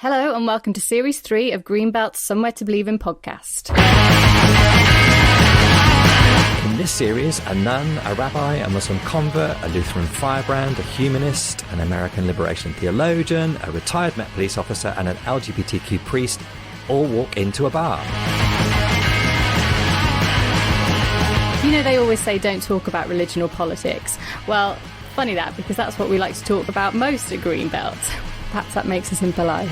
Hello and welcome to Series 3 of Greenbelt's Somewhere to Believe in podcast. In this series, a nun, a rabbi, a Muslim convert, a Lutheran firebrand, a humanist, an American liberation theologian, a retired Met police officer and an LGBTQ priest all walk into a bar. You know, they always say don't talk about religion or politics. Well, funny that, because that's what we like to talk about most at Greenbelt. Perhaps that makes us impolite.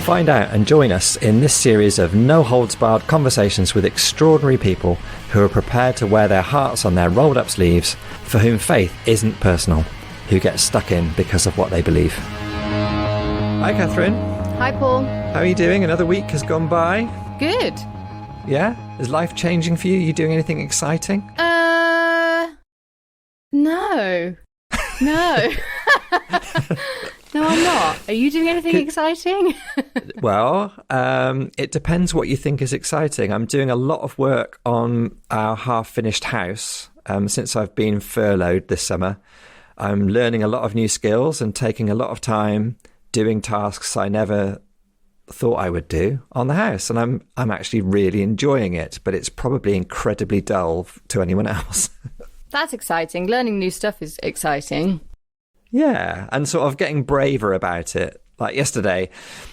Find out and join us in this series of no-holds-barred conversations with extraordinary people who are prepared to wear their hearts on their rolled-up sleeves, for whom faith isn't personal, who get stuck in because of what they believe. Hi, Katherine. Hi, Paul. How are you doing? Another week has gone by. Good. Yeah? Is life changing for you? You doing anything exciting? No. No. No, I'm not. Are you doing anything exciting? Well, it depends what you think is exciting. I'm doing a lot of work on our half-finished house since I've been furloughed this summer. I'm learning a lot of new skills and taking a lot of time doing tasks I never thought I would do on the house. And I'm actually really enjoying it, but it's probably incredibly dull to anyone else. That's exciting. Learning new stuff is exciting. Yeah, and sort of getting braver about it. Like yesterday,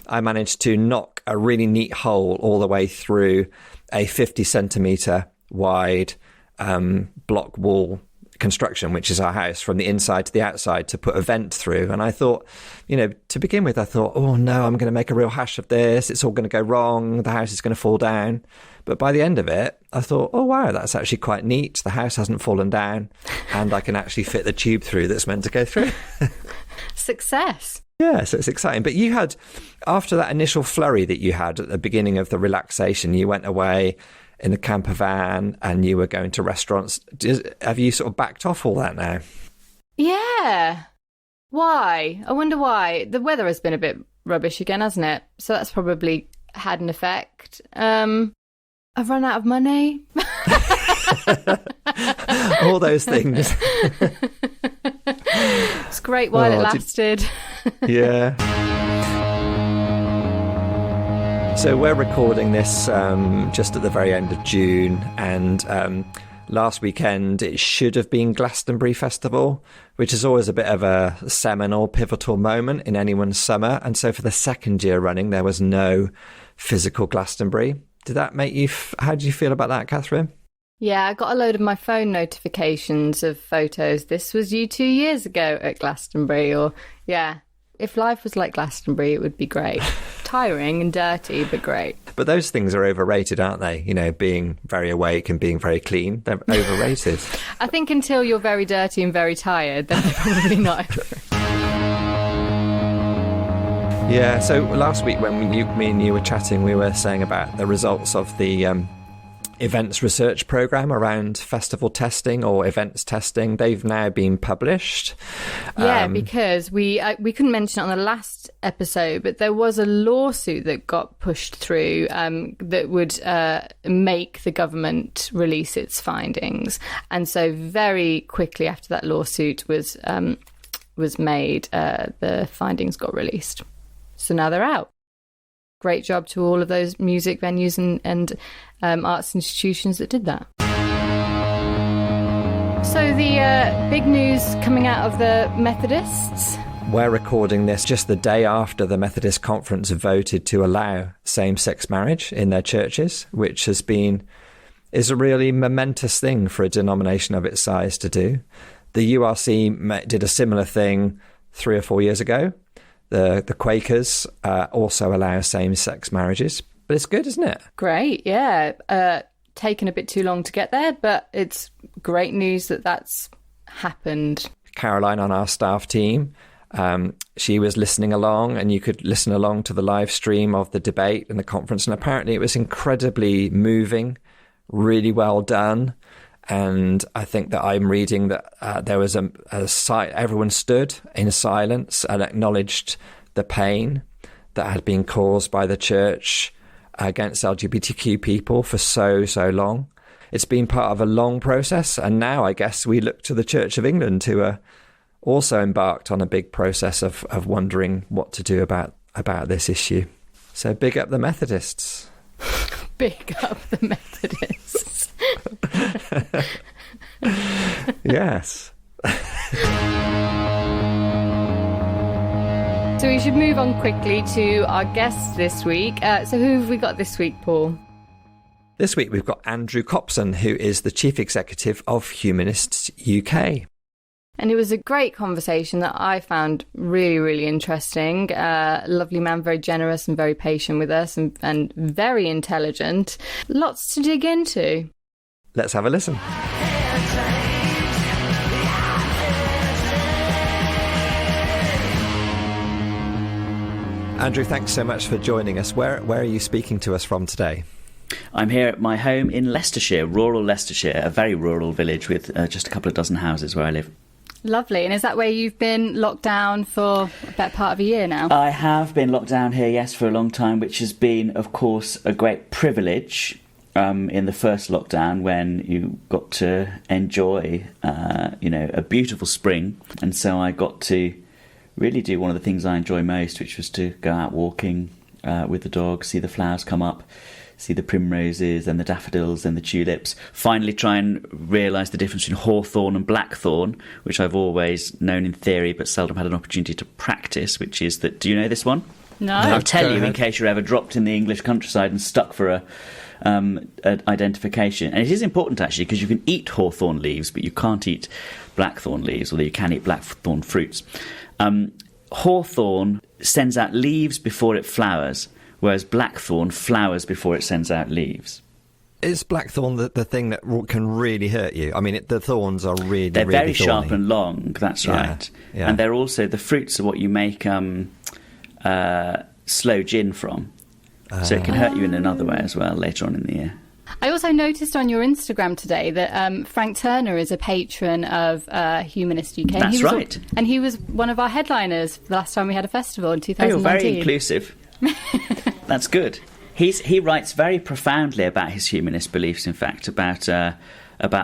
I managed to knock a really neat hole all the way through a 50 centimetre wide block wall construction, which is our house, from the inside to the outside, to put a vent through. And I thought, to begin with, I thought, oh no, I'm going to make a real hash of this. It's all going to go wrong. The house is going to fall down. But by the end of it, I thought, oh wow, that's actually quite neat. The house hasn't fallen down and I can actually fit the tube through that's meant to go through. Success. Yeah, so it's exciting. But you had, after that initial flurry that you had at the beginning of the relaxation, you went away in the camper van and you were going to restaurants. Have you sort of backed off all that now? Yeah. Why? I wonder why. The weather has been a bit rubbish again, hasn't it? So that's probably had an effect. I've run out of money. All those things. It's great while it lasted. Yeah. So we're recording this just at the very end of June, and last weekend it should have been Glastonbury Festival, which is always a bit of a seminal, pivotal moment in anyone's summer. And so for the second year running, there was no physical Glastonbury. Did that make you... How did you feel about that, Katherine? Yeah, I got a load of my phone notifications of photos. This was you 2 years ago at Glastonbury, or yeah. If life was like Glastonbury, it would be great. Tiring and dirty, but great. But those things are overrated, aren't they? Being very awake and being very clean. They're overrated. I think until you're very dirty and very tired, then they're probably not overrated. Yeah, so last week when me and you were chatting, we were saying about the results of the events research programme around festival testing or events testing. They've now been published. Yeah, because we couldn't mention it on the last episode, but there was a lawsuit that got pushed through that would make the government release its findings. And so very quickly after that lawsuit was made, the findings got released. So now they're out. Great job to all of those music venues and arts institutions that did that. So the big news coming out of the Methodists. We're recording this just the day after the Methodist Conference voted to allow same-sex marriage in their churches, which is a really momentous thing for a denomination of its size to do. The URC did a similar thing 3 or 4 years ago. The Quakers also allow same-sex marriages. But it's good, isn't it? Great, yeah. Taken a bit too long to get there, but it's great news that that's happened. Caroline on our staff team, she was listening along, and you could listen along to the live stream of the debate and the conference. And apparently it was incredibly moving, really well done. And I think that I'm reading that there was a sight, everyone stood in silence and acknowledged the pain that had been caused by the church against LGBTQ people for so long. It's been part of a long process. And now I guess we look to the Church of England, who are also embarked on a big process of wondering what to do about this issue. So big up the Methodists. Big up the Methodists. Yes. So we should move on quickly to our guests this week. So who have we got this week, Paul? This week we've got Andrew Copson, who is the Chief Executive of Humanists UK. And it was a great conversation that I found really, really interesting. Lovely man, very generous and very patient with us and very intelligent. Lots to dig into. Let's have a listen. Andrew, thanks so much for joining us. Where are you speaking to us from today? I'm here at my home in Leicestershire, rural Leicestershire, a very rural village with just a couple of dozen houses where I live. Lovely. And is that where you've been locked down for a better part of a year now? I have been locked down here, yes, for a long time, which has been, of course, a great privilege in the first lockdown when you got to enjoy, a beautiful spring. And so I got to really do one of the things I enjoy most, which was to go out walking with the dog, see the flowers come up, see the primroses and the daffodils and the tulips, finally try and realise the difference between hawthorn and blackthorn, which I've always known in theory but seldom had an opportunity to practice, which is that, do you know this one? No. I'll tell you in case you're ever dropped in the English countryside and stuck for an identification. And it is important, actually, because you can eat hawthorn leaves, but you can't eat blackthorn leaves, although you can eat blackthorn fruits. Hawthorn sends out leaves before it flowers, whereas blackthorn flowers before it sends out leaves. Is blackthorn the thing that can really hurt you? I mean, the thorns are really, they're really very thorny. sharp and long, that's right. Yeah. And they're also, the fruits are what you make sloe gin from. So it can hurt you in another way as well later on in the year. I also noticed on your Instagram today that Frank Turner is a patron of Humanist UK. That's right. And he was one of our headliners the last time we had a festival in 2019. Oh, you're very inclusive. That's good. He writes very profoundly about his humanist beliefs, in fact, about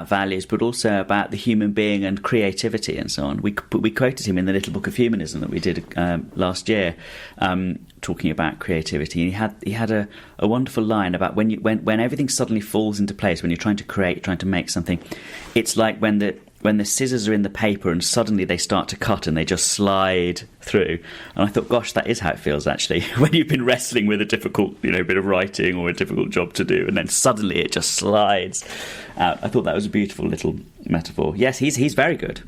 values, but also about the human being and creativity and so on. We quoted him in the Little Book of Humanism that we did last year, talking about creativity. And he had a wonderful line about when everything suddenly falls into place, when you're trying to create, trying to make something. It's like when the scissors are in the paper and suddenly they start to cut and they just slide through. And I thought, gosh, that is how it feels, actually, when you've been wrestling with a difficult, bit of writing or a difficult job to do, and then suddenly it just slides out. I thought that was a beautiful little metaphor. Yes, he's very good.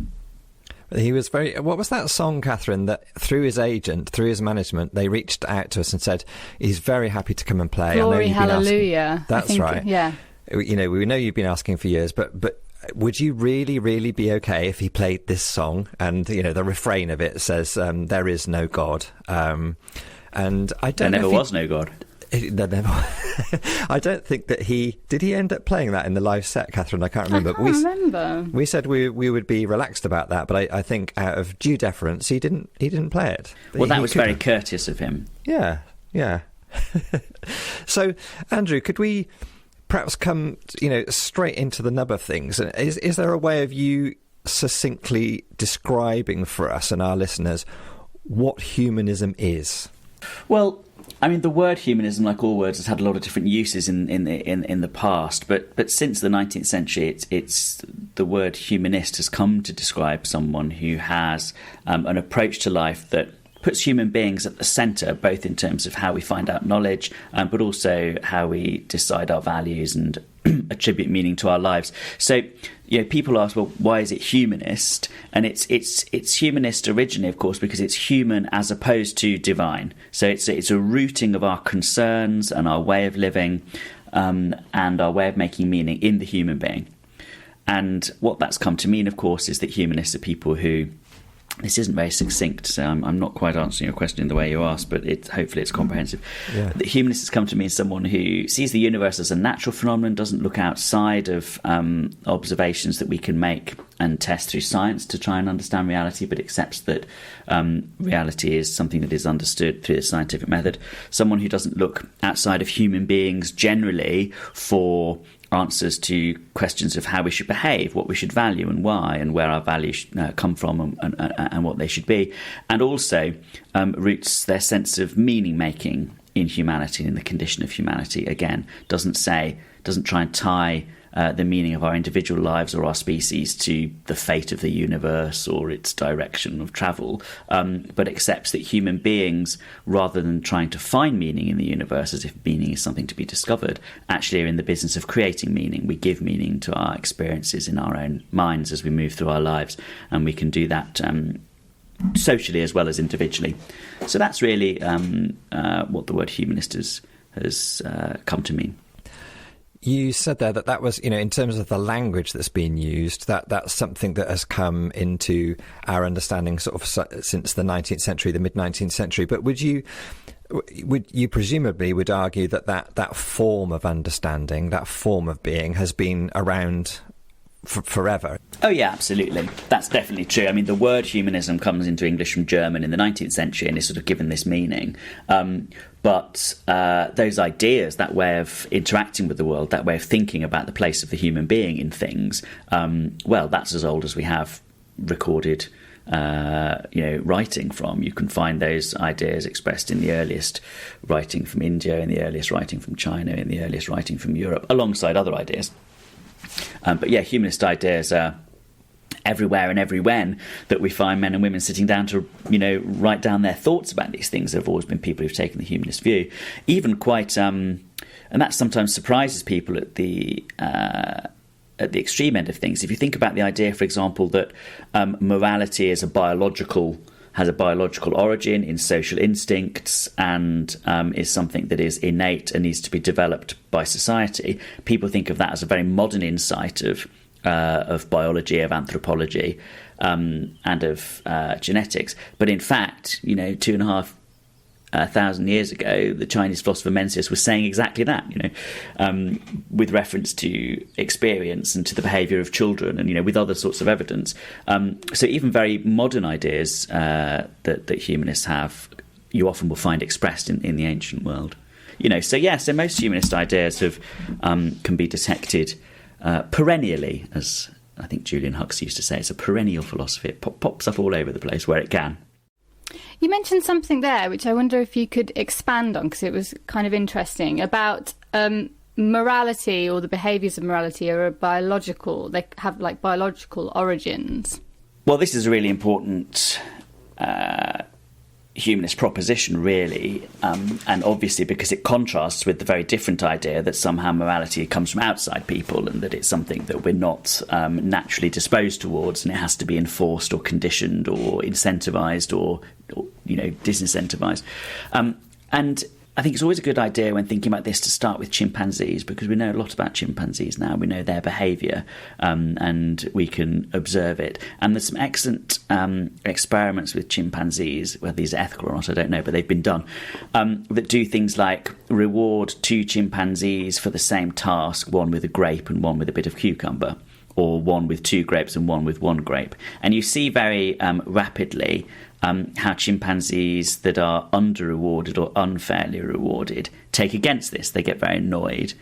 He was very... What was that song, Katherine, that through his agent, through his management, they reached out to us and said, he's very happy to come and play. Glory, hallelujah. That's right. Yeah. We know you've been asking for years, but would you really, really be okay if he played this song and, the refrain of it says, there is no God? And I don't know. There never was no God. I don't think that did he end up playing that in the live set, Katherine? I can't remember. I can't remember. We said we would be relaxed about that, but I think out of due deference, he didn't play it. Well, that was very courteous of him. Yeah. So, Andrew, could we perhaps come, straight into the nub of things? Is there a way of you succinctly describing for us and our listeners what humanism is? Well, I mean, the word humanism, like all words, has had a lot of different uses in the past. But since the 19th century, it's the word humanist has come to describe someone who has an approach to life that puts human beings at the centre, both in terms of how we find out knowledge, but also how we decide our values and attribute meaning to our lives. So, people ask, well, why is it humanist? And it's humanist originally, of course, because it's human as opposed to divine. So it's a rooting of our concerns and our way of living and our way of making meaning in the human being. And what that's come to mean, of course, is that humanists are people who... This isn't very succinct, so I'm not quite answering your question in the way you asked, but hopefully it's comprehensive. Yeah. The humanist has come to me as someone who sees the universe as a natural phenomenon, doesn't look outside of observations that we can make and test through science to try and understand reality, but accepts that reality is something that is understood through the scientific method. Someone who doesn't look outside of human beings generally for answers to questions of how we should behave, what we should value and why, and where our values come from and what they should be, and also roots their sense of meaning making in humanity, in the condition of humanity. Again, doesn't try and tie the meaning of our individual lives or our species to the fate of the universe or its direction of travel, but accepts that human beings, rather than trying to find meaning in the universe as if meaning is something to be discovered, actually are in the business of creating meaning. We give meaning to our experiences in our own minds as we move through our lives, and we can do that socially as well as individually. So that's really what the word humanist has come to mean. You said there that was, in terms of the language that's been used, that's something that has come into our understanding sort of since the 19th century, the mid-19th century. But would you presumably would argue that form of understanding, that form of being, has been around forever? Oh yeah, absolutely. That's definitely true. I mean, the word humanism comes into English from German in the 19th century and is sort of given this meaning. But those ideas, that way of interacting with the world, that way of thinking about the place of the human being in things, well, that's as old as we have recorded writing from. You can find those ideas expressed in the earliest writing from India, in the earliest writing from China, in the earliest writing from Europe, alongside other ideas. But yeah, humanist ideas are everywhere and everywhen that we find men and women sitting down to, write down their thoughts about these things. There have always been people who've taken the humanist view, even quite, and that sometimes surprises people at the extreme end of things. If you think about the idea, for example, that morality has a biological origin in social instincts and is something that is innate and needs to be developed by society, people think of that as a very modern insight of biology, of anthropology, and of genetics. But in fact, 2,500 years ago, the Chinese philosopher Mencius was saying exactly that, with reference to experience and to the behaviour of children and, with other sorts of evidence. So even very modern ideas that humanists have, you often will find expressed in the ancient world. So most humanist ideas can be detected perennially, as I think Julian Huxley used to say. It's a perennial philosophy. It pops up all over the place where it can. You mentioned something there, which I wonder if you could expand on, because it was kind of interesting, about morality, or the behaviours of morality are biological. They have biological origins. Well, this is a really important humanist proposition, really, and obviously because it contrasts with the very different idea that somehow morality comes from outside people and that it's something that we're not naturally disposed towards, and it has to be enforced or conditioned or incentivised or disincentivized. And I think it's always a good idea when thinking about this to start with chimpanzees, because we know a lot about chimpanzees now. We know their behaviour, and we can observe it. And there's some excellent experiments with chimpanzees, whether these are ethical or not, I don't know, but they've been done, that do things like reward two chimpanzees for the same task, one with a grape and one with a bit of cucumber, or one with two grapes and one with one grape. And you see very rapidly how chimpanzees that are under-rewarded or unfairly rewarded take against this. They get very annoyed.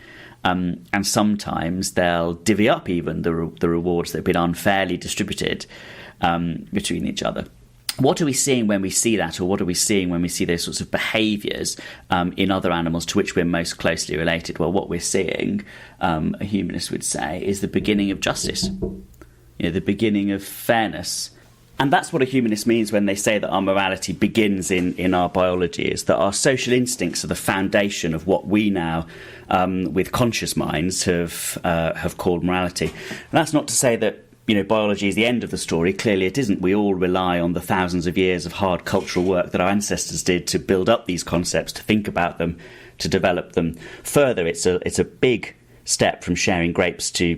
And sometimes they'll divvy up even the rewards that have been unfairly distributed between each other. What are we seeing when we see that, or what are we seeing when we see those sorts of behaviours in other animals to which we're most closely related? Well, what we're seeing, a humanist would say, is the beginning of justice, the beginning of fairness. And that's what a humanist means when they say that our morality begins in our biology, is that our social instincts are the foundation of what we now, with conscious minds, have called morality. And that's not to say that biology is the end of the story. Clearly it isn't. We all rely on the thousands of years of hard cultural work that our ancestors did to build up these concepts, to think about them, to develop them further. It's a big step from sharing grapes to,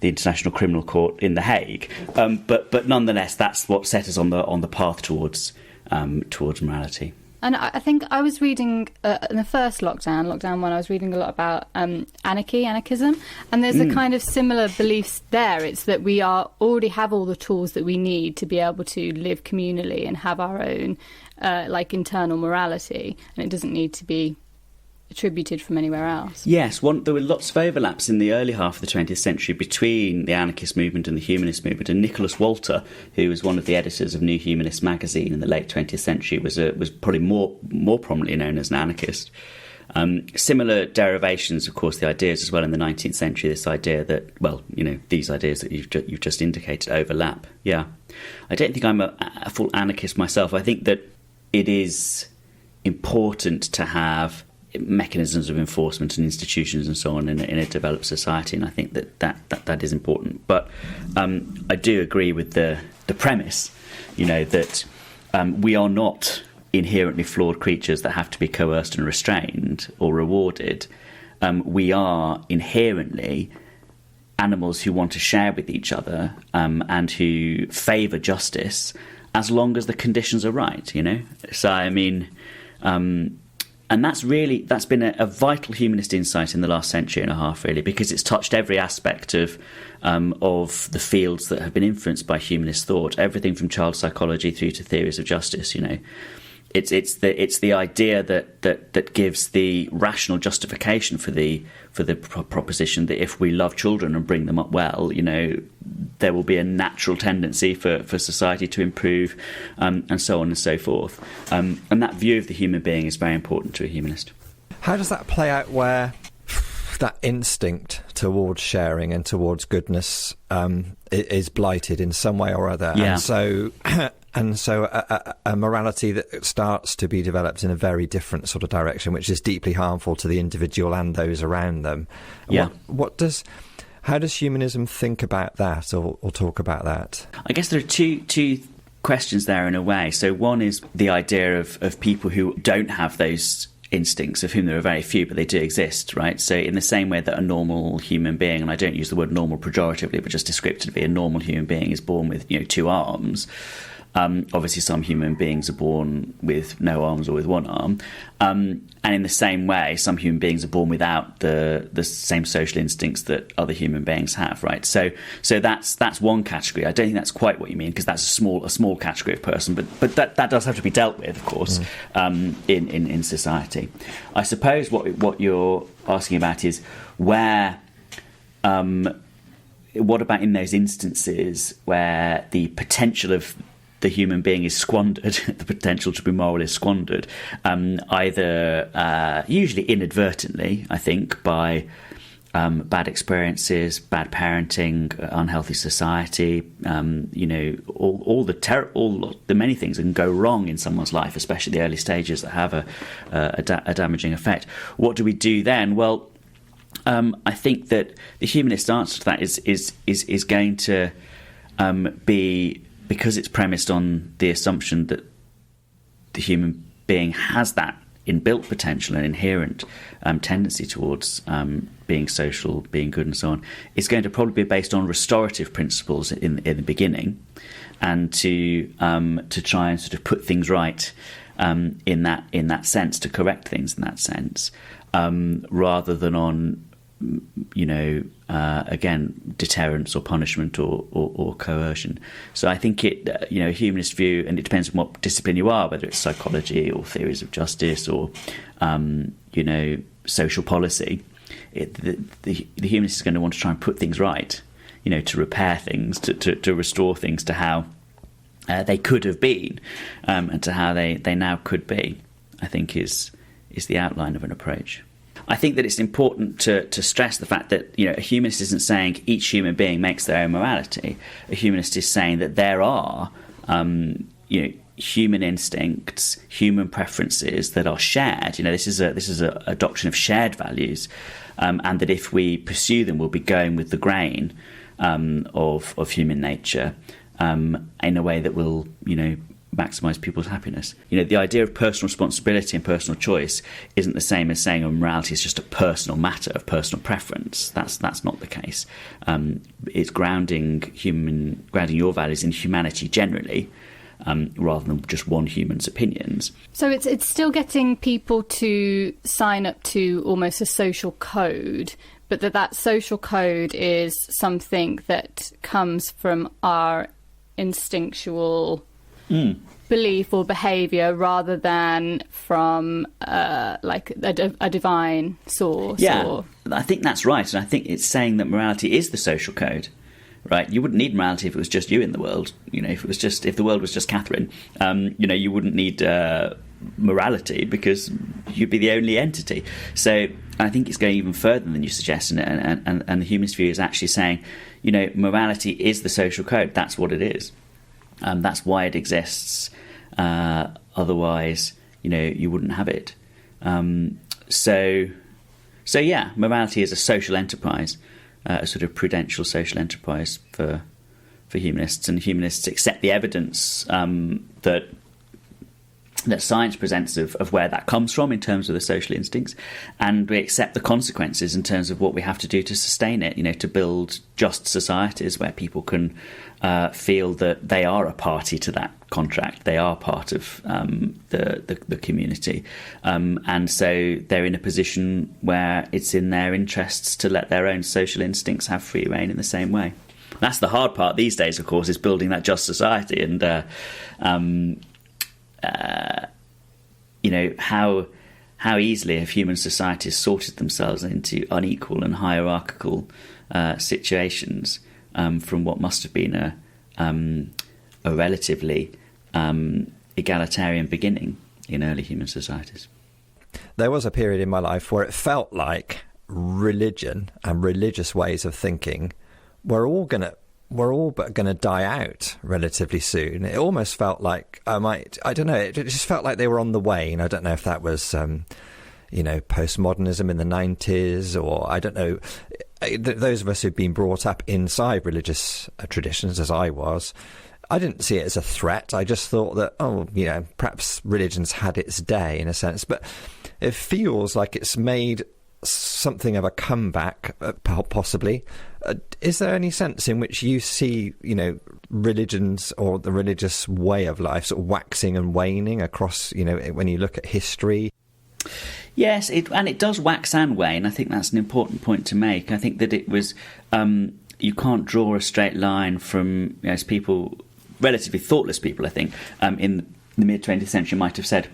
the International Criminal Court in The Hague. But nonetheless, that's what set us on the path towards morality. And I think I was reading in the first lockdown 1, I was reading a lot about anarchism, and there's a kind of similar beliefs there. It's that we already have all the tools that we need to be able to live communally and have our own internal morality, and it doesn't need to be attributed from anywhere else. Yes, there were lots of overlaps in the early half of the 20th century between the anarchist movement and the humanist movement. And Nicholas Walter, who was one of the editors of New Humanist magazine in the late 20th century, was probably more prominently known as an anarchist. Similar derivations, of course, the ideas as well in the 19th century, this idea that, these ideas that you've just indicated overlap. Yeah. I don't think I'm a full anarchist myself. I think that it is important to have mechanisms of enforcement and institutions and so on in a developed society, and I think that is important. But I do agree with the premise, that we are not inherently flawed creatures that have to be coerced and restrained or rewarded. We are inherently animals who want to share with each other and who favour justice as long as the conditions are right, So, I mean... and that's been a vital humanist insight in the last century and a half, really, because it's touched every aspect of the fields that have been influenced by humanist thought, everything from child psychology through to theories of justice. It's the idea that gives the rational justification for the proposition that if we love children and bring them up well, there will be a natural tendency for society to improve, and so on and so forth. And that view of the human being is very important to a humanist. How does that play out where that instinct towards sharing and towards goodness is blighted in some way or other? Yeah. And so a morality that starts to be developed in a very different sort of direction, which is deeply harmful to the individual and those around them. Yeah. How does humanism think about that or talk about that? I guess there are two questions there in a way. So one is the idea of people who don't have those instincts, of whom there are very few, but they do exist, right? So in the same way that a normal human being, and I don't use the word normal pejoratively, but just descriptively, a normal human being is born with, two arms. Obviously, some human beings are born with no arms or with one arm. And in the same way, some human beings are born without the same social instincts that other human beings have, right? So that's one category. I don't think that's quite what you mean, because that's a small category of person. But that does have to be dealt with, of course, in society. I suppose what you're asking about is where... what about in those instances where the potential of the human being is squandered, the potential to be moral is squandered, either usually inadvertently, I think, by bad experiences, bad parenting, unhealthy society, all the many things that can go wrong in someone's life, especially the early stages that have a damaging effect. What do we do then? Well, I think that the humanist answer to that is going to be, because it's premised on the assumption that the human being has that inbuilt potential and inherent tendency towards being social, being good, and so on. It's going to probably be based on restorative principles in the beginning, and to try and sort of put things right in that sense, to correct things in that sense, rather than on again, deterrence or punishment or coercion. So I think a humanist view, and it depends on what discipline you are, whether it's psychology or theories of justice or, social policy, the humanist is going to want to try and put things right, to repair things, to restore things to how they could have been, and to how they now could be, I think is the outline of an approach. I think that it's important to stress the fact that a humanist isn't saying each human being makes their own morality. A humanist is saying that there are human instincts, human preferences that are shared. This is a doctrine of shared values, and that if we pursue them, we'll be going with the grain of human nature in a way that will maximise people's happiness. The idea of personal responsibility and personal choice isn't the same as saying morality is just a personal matter of personal preference. That's not the case. It's grounding your values in humanity generally, rather than just one human's opinions. So it's still getting people to sign up to almost a social code, but that social code is something that comes from our instinctual belief or behaviour rather than from like a divine source. Yeah, I think that's right. And I think it's saying that morality is the social code. Right, you wouldn't need morality if it was just you in the world. You know, if the world was just Katherine, you know, you wouldn't need morality because you'd be the only entity. So I think it's going even further than you suggest, and the humanist view is actually saying, you know, morality is the social code. That's what it is. That's why it exists. Otherwise, you know, you wouldn't have it. So yeah, morality is a social enterprise. A sort of prudential social enterprise for humanists, and humanists accept the evidence that science presents of where that comes from in terms of the social instincts, and we accept the consequences in terms of what we have to do to sustain it. You know, to build just societies where people can feel that they are a party to that contract, they are part of the community, and so they're in a position where it's in their interests to let their own social instincts have free rein in the same way. That's the hard part these days, of course, is building that just society, and you know, how easily have human societies sorted themselves into unequal and hierarchical situations from what must have been a relatively egalitarian beginning in early human societies. There was a period in my life where it felt like religion and religious ways of thinking were all but going to die out relatively soon. It almost felt like I don't know, it just felt like they were on the wane. I don't know if that was you know, postmodernism in the 90s, or I don't know, those of us who've been brought up inside religious traditions, as I was, I didn't see it as a threat. I just thought that, oh, you know, perhaps religion's had its day in a sense, but it feels like it's made something of a comeback, possibly. Is there any sense in which you see, you know, religions or the religious way of life sort of waxing and waning across, you know, when you look at history? Yes, it does wax and wane. I think that's an important point to make. I think that it was you can't draw a straight line from, you know, as people, relatively thoughtless people, I think, in the mid-20th century might have said,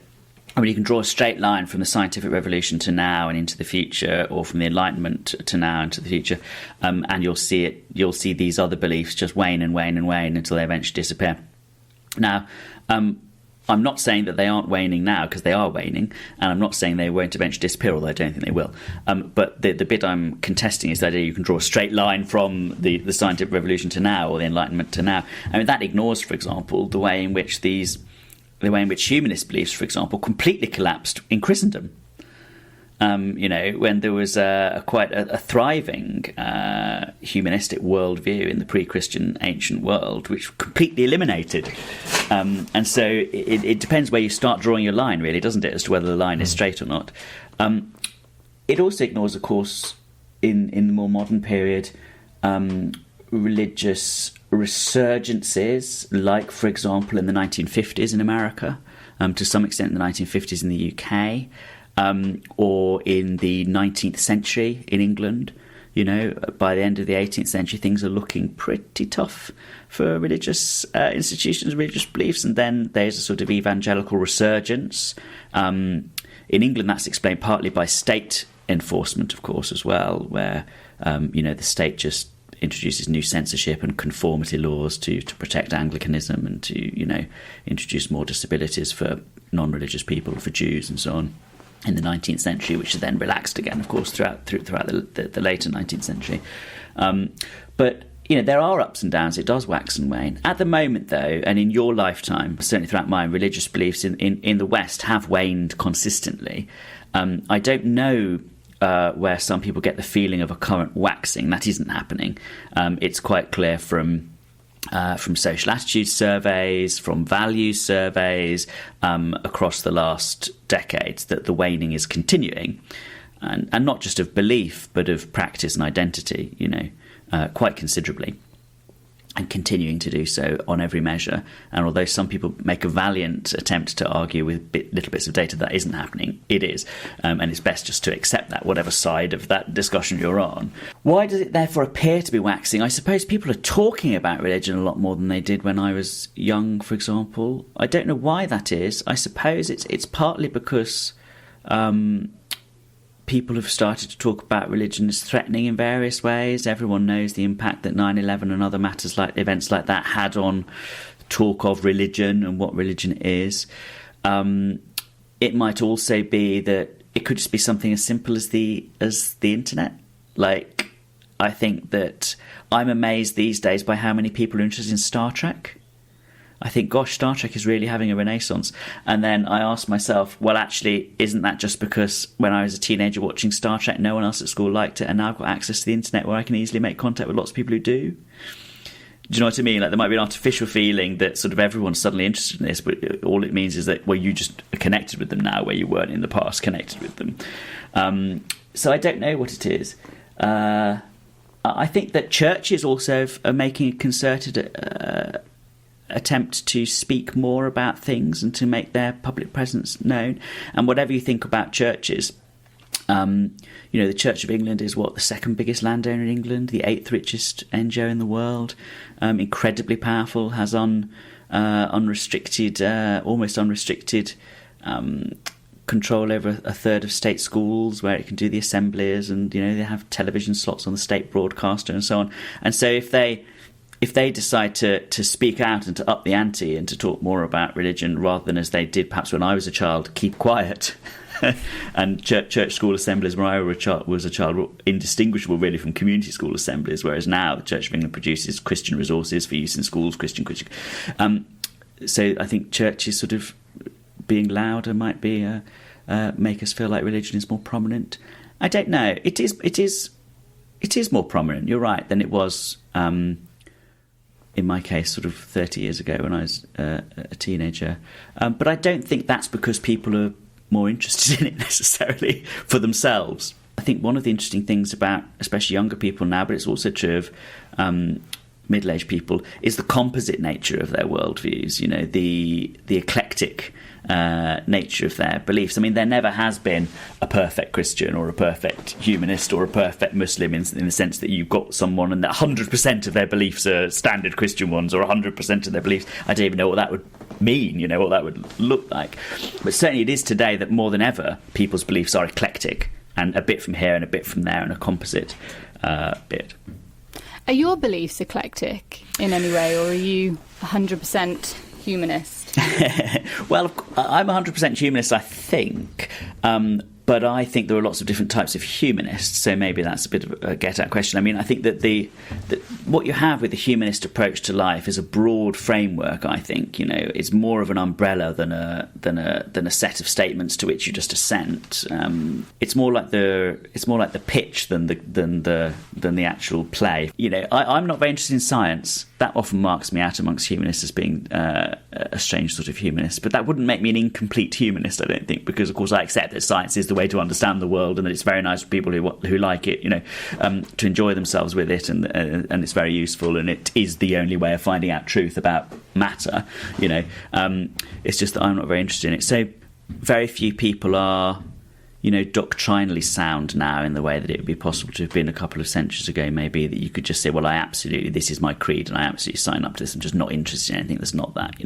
I mean, you can draw a straight line from the scientific revolution to now and into the future, or from the Enlightenment to now and to the future, and you'll see these other beliefs just wane and wane and wane until they eventually disappear. Now, I'm not saying that they aren't waning now, because they are waning, and I'm not saying they won't eventually disappear, although I don't think they will. But the bit I'm contesting is the idea you can draw a straight line from the scientific revolution to now, or the Enlightenment to now. I mean, that ignores, for example, the way in which humanist beliefs, for example, completely collapsed in Christendom. You know, when there was quite a thriving humanistic worldview in the pre-Christian ancient world, which completely eliminated. And so it depends where you start drawing your line, really, doesn't it, as to whether the line is straight or not. It also ignores, of course, in the more modern period, religious resurgences, like, for example, in the 1950s in America, to some extent in the 1950s in the UK, or in the 19th century in England. You know, by the end of the 18th century, things are looking pretty tough for religious institutions, religious beliefs, and then there's a sort of evangelical resurgence. In England, that's explained partly by state enforcement, of course, as well, where, you know, the state just introduces new censorship and conformity laws to protect Anglicanism and to, you know, introduce more disabilities for non-religious people, for Jews and so on, in the 19th century, which is then relaxed again, of course, throughout the later 19th century. But, you know, there are ups and downs. It does wax and wane. At the moment, though, and in your lifetime, certainly throughout mine, religious beliefs in the West have waned consistently. I don't know where some people get the feeling of a current waxing. That isn't happening. It's quite clear from social attitude surveys, from values surveys across the last decades, that the waning is continuing, and not just of belief but of practice and identity, you know, quite considerably. and continuing to do so on every measure. And although some people make a valiant attempt to argue with little bits of data that isn't happening, it is. And it's best just to accept that, whatever side of that discussion you're on. Why does it therefore appear to be waxing? I suppose people are talking about religion a lot more than they did when I was young, for example. I don't know why that is. I suppose it's partly because people have started to talk about religion as threatening in various ways. Everyone knows the impact that 9/11 and other matters like events like that had on talk of religion and what religion is. It might also be that it could just be something as simple as the internet. Like, I think that I'm amazed these days by how many people are interested in Star Trek. I think, gosh, Star Trek is really having a renaissance. And then I asked myself, well, actually, isn't that just because when I was a teenager watching Star Trek, no one else at school liked it, and now I've got access to the internet where I can easily make contact with lots of people who do? Do you know what I mean? Like, there might be an artificial feeling that sort of everyone's suddenly interested in this, but all it means is that, well, you just are connected with them now where you weren't in the past connected with them. So I don't know what it is. I think that churches also are making a concerted attempt to speak more about things and to make their public presence known. And whatever you think about churches, the Church of England is the second biggest landowner in England, the 8th richest NGO in the world, incredibly powerful, has unrestricted, almost unrestricted control over a third of state schools, where it can do the assemblies, and they have television slots on the state broadcaster and so on. And so if they decide to speak out and to up the ante and to talk more about religion, rather than, as they did perhaps when I was a child, keep quiet, and church school assemblies when I was a child were indistinguishable really from community school assemblies, whereas now the Church of England produces Christian resources for use in schools, Christian. So I think churches sort of being louder might be make us feel like religion is more prominent. I don't know. It is more prominent, you're right, than it was in my case, sort of 30 years ago when I was a teenager. But I don't think that's because people are more interested in it necessarily for themselves. I think one of the interesting things about especially younger people now, but it's also true of middle-aged people, is the composite nature of their worldviews, the eclectic nature of their beliefs. I mean, there never has been a perfect Christian or a perfect humanist or a perfect Muslim in the sense that you've got someone and that 100% of their beliefs are standard Christian ones, or 100% of their beliefs. I don't even know what that would mean, what that would look like. But certainly it is today that more than ever, people's beliefs are eclectic, and a bit from here and a bit from there, and a composite bit. Are your beliefs eclectic in any way, or are you 100% humanist? Well, I'm 100% humanist, I think. But I think there are lots of different types of humanists, so maybe that's a bit of a get-at question. I mean, I think that what you have with the humanist approach to life is a broad framework. I think it's more of an umbrella than a set of statements to which you just assent. It's more like the pitch than the actual play. I'm not very interested in science. That often marks me out amongst humanists as being a strange sort of humanist. But that wouldn't make me an incomplete humanist, I don't think, because, of course, I accept that science is the way to understand the world, and that it's very nice for people who like it, to enjoy themselves with it, and it's very useful, and it is the only way of finding out truth about matter. It's just that I'm not very interested in it. So very few people are doctrinally sound now in the way that it would be possible to have been a couple of centuries ago, maybe, that you could just say, well, this is my creed and I absolutely sign up to this. I'm just not interested in anything that's not that.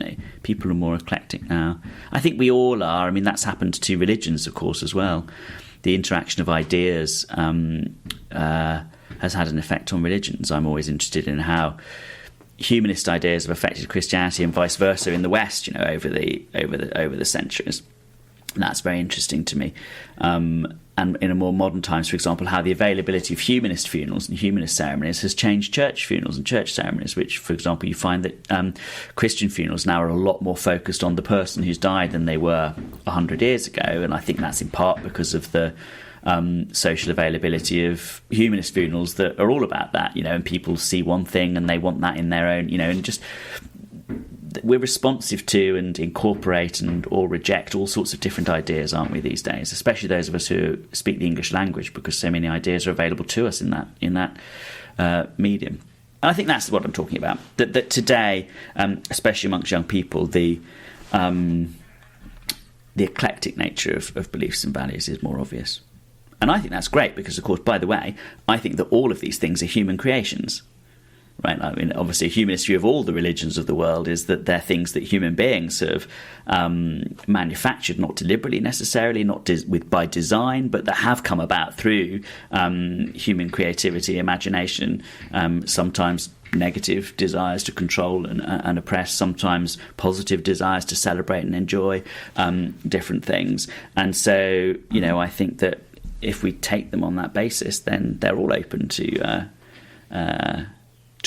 People are more eclectic now. I think we all are. I mean, that's happened to religions, of course, as well. The interaction of ideas has had an effect on religions. I'm always interested in how humanist ideas have affected Christianity and vice versa in the West, over the centuries. And that's very interesting to me. And in a more modern times, for example, how the availability of humanist funerals and humanist ceremonies has changed church funerals and church ceremonies, which, for example, you find that Christian funerals now are a lot more focused on the person who's died than they were 100 years ago. And I think that's in part because of the social availability of humanist funerals that are all about that, and people see one thing and they want that in their own, and just... We're responsive to and incorporate and or reject all sorts of different ideas, aren't we, these days? Especially those of us who speak the English language, because so many ideas are available to us in that medium. And I think that's what I'm talking about. That today, especially amongst young people, the eclectic nature of beliefs and values is more obvious. And I think that's great because, of course, by the way, I think that all of these things are human creations. Right? I mean, obviously, a humanist view of all the religions of the world is that they're things that human beings have manufactured, not deliberately necessarily, not by design, but that have come about through human creativity, imagination, sometimes negative desires to control and oppress, sometimes positive desires to celebrate and enjoy different things. And so, I think that if we take them on that basis, then they're all open to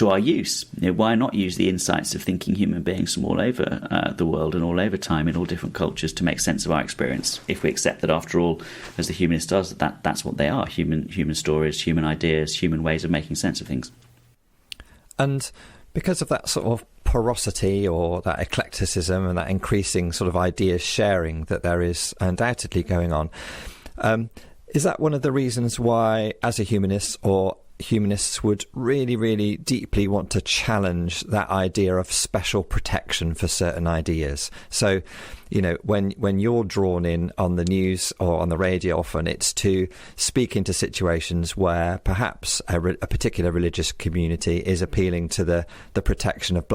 our use. Why not use the insights of thinking human beings from all over the world and all over time in all different cultures to make sense of our experience, if we accept that, after all, as the humanist does, that's what they are: human stories, human ideas, human ways of making sense of things. And because of that sort of porosity or that eclecticism and that increasing sort of ideas sharing that there is undoubtedly going on, is that one of the reasons why, as a humanist, or humanists would really, really deeply want to challenge that idea of special protection for certain ideas? So, when you're drawn in on the news or on the radio, often it's to speak into situations where perhaps a particular religious community is appealing to the protection of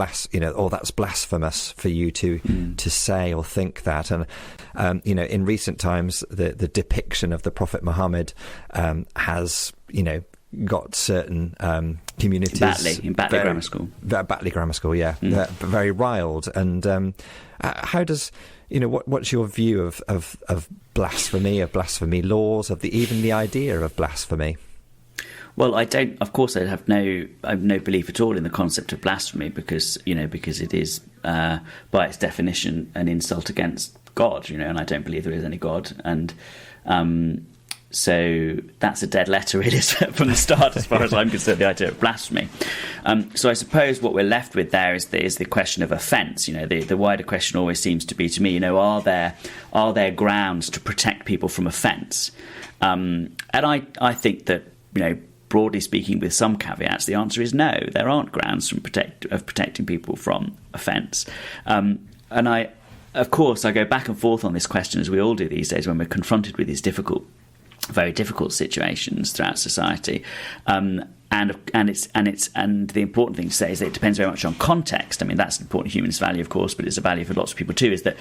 or that's blasphemous for you to say or think that. And in recent times, the depiction of the Prophet Muhammad has got certain communities in Batley Grammar School. Batley Grammar School, yeah, very riled. And how does what's your view of blasphemy laws, of even the idea of blasphemy? Well, I have no belief at all in the concept of blasphemy because it is by its definition an insult against God, and I don't believe there is any God, and so that's a dead letter, it is, from the start, as far as I'm concerned, the idea of blasphemy. So I suppose what we're left with there is the question of offence. The wider question always seems to be, to me, are there grounds to protect people from offence? And I think that, broadly speaking, with some caveats, the answer is no. There aren't grounds of protecting people from offence. And of course, I go back and forth on this question, as we all do these days when we're confronted with these very difficult situations throughout society, and the important thing to say is that it depends very much on context. I mean, that's an important humanist value, of course, but it's a value for lots of people too. Is that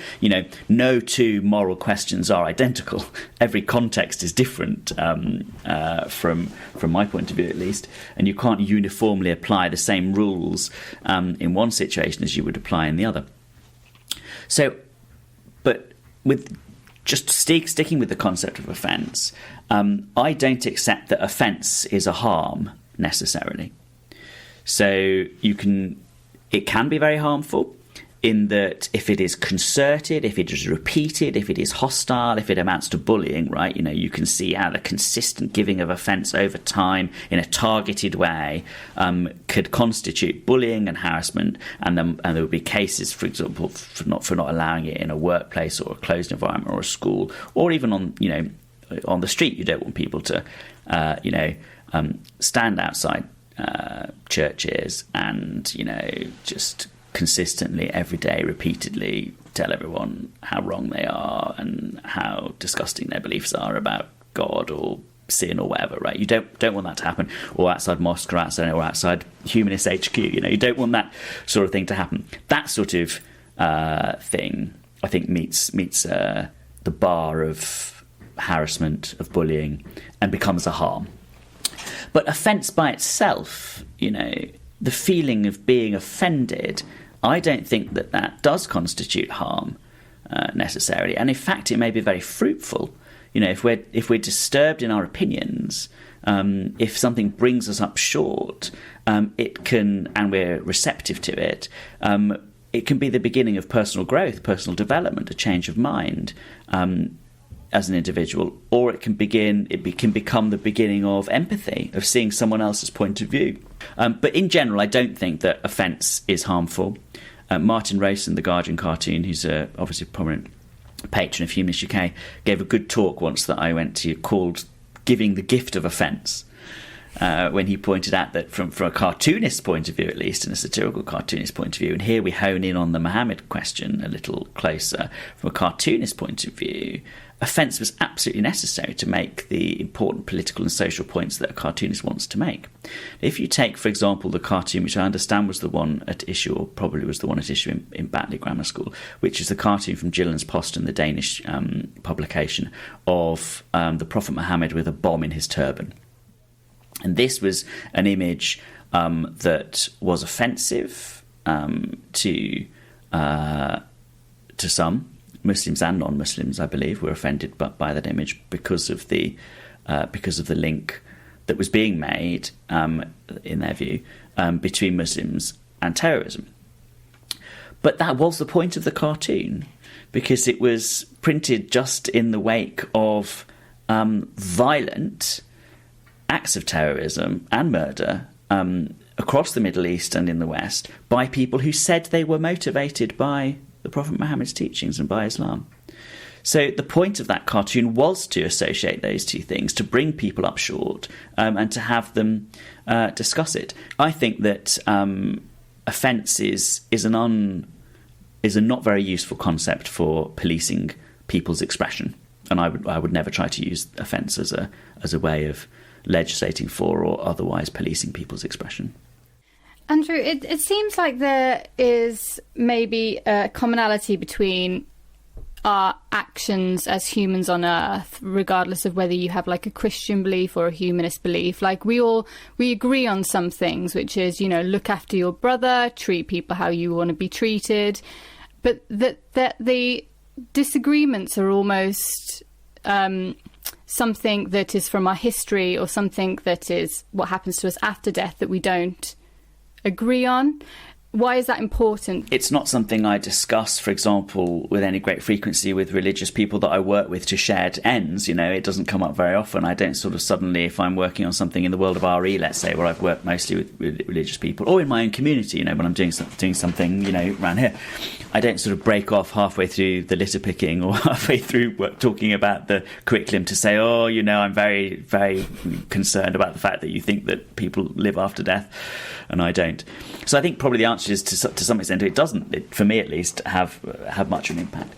no two moral questions are identical. Every context is different from my point of view, at least, and you can't uniformly apply the same rules in one situation as you would apply in the other. So, but with just sticking with the concept of offence, I don't accept that offence is a harm necessarily. So it can be very harmful in that if it is concerted, if it is repeated, if it is hostile, if it amounts to bullying, right? You can see how the consistent giving of offence over time in a targeted way could constitute bullying and harassment, and there would be cases, for example, for not allowing it in a workplace or a closed environment or a school, or even on the street. You don't want people to stand outside churches and just consistently, every day, repeatedly tell everyone how wrong they are and how disgusting their beliefs are about God or sin or whatever, right? You don't want that to happen, or outside mosque or outside Humanist HQ. You don't want that sort of thing to happen. That sort of thing, I think, meets the bar of harassment, of bullying, and becomes a harm. But offence by itself, the feeling of being offended, I don't think that does constitute harm necessarily. And in fact, it may be very fruitful. If we're disturbed in our opinions, if something brings us up short, it can, and we're receptive to it, it can be the beginning of personal growth, personal development, a change of mind as an individual, or it can become the beginning of empathy, of seeing someone else's point of view. But in general, I don't think that offence is harmful. Martin Rowson, the Guardian cartoon, who's obviously a prominent patron of Humanist UK, gave a good talk once that I went to called "Giving the Gift of Offence," when he pointed out that from a cartoonist point of view, at least, and a satirical cartoonist point of view, and here we hone in on the Muhammad question a little closer, from a cartoonist point of view, offence was absolutely necessary to make the important political and social points that a cartoonist wants to make. If you take, for example, the cartoon, which I understand was the one at issue, or probably was the one at issue in Batley Grammar School, which is the cartoon from Gillen's Posten, the Danish publication, of the Prophet Muhammad with a bomb in his turban. And this was an image that was offensive to some. Muslims and non-Muslims, I believe, were offended by that image because of the link that was being made, in their view, between Muslims and terrorism. But that was the point of the cartoon, because it was printed just in the wake of violent acts of terrorism and murder across the Middle East and in the West by people who said they were motivated by the Prophet Muhammad's teachings and by Islam. So the point of that cartoon was to associate those two things, to bring people up short, and to have them discuss it. I think that offence is a not very useful concept for policing people's expression, and I would never try to use offence as a way of legislating for or otherwise policing people's expression. Andrew, it seems like there is maybe a commonality between our actions as humans on Earth, regardless of whether you have like a Christian belief or a humanist belief. Like we agree on some things, which is, look after your brother, treat people how you want to be treated, but that the disagreements are almost something that is from our history, or something that is what happens to us after death that we don't agree on. Why is that important? It's not something I discuss, for example, with any great frequency with religious people that I work with to shared ends. It doesn't come up very often. I don't sort of suddenly, if I'm working on something in the world of RE, let's say, where I've worked mostly with religious people, or in my own community, when I'm doing something, around here, I don't sort of break off halfway through the litter picking or halfway through talking about the curriculum to say, I'm very, very concerned about the fact that you think that people live after death, and I don't. So I think probably the answer is to some extent it doesn't, for me at least, have much of an impact.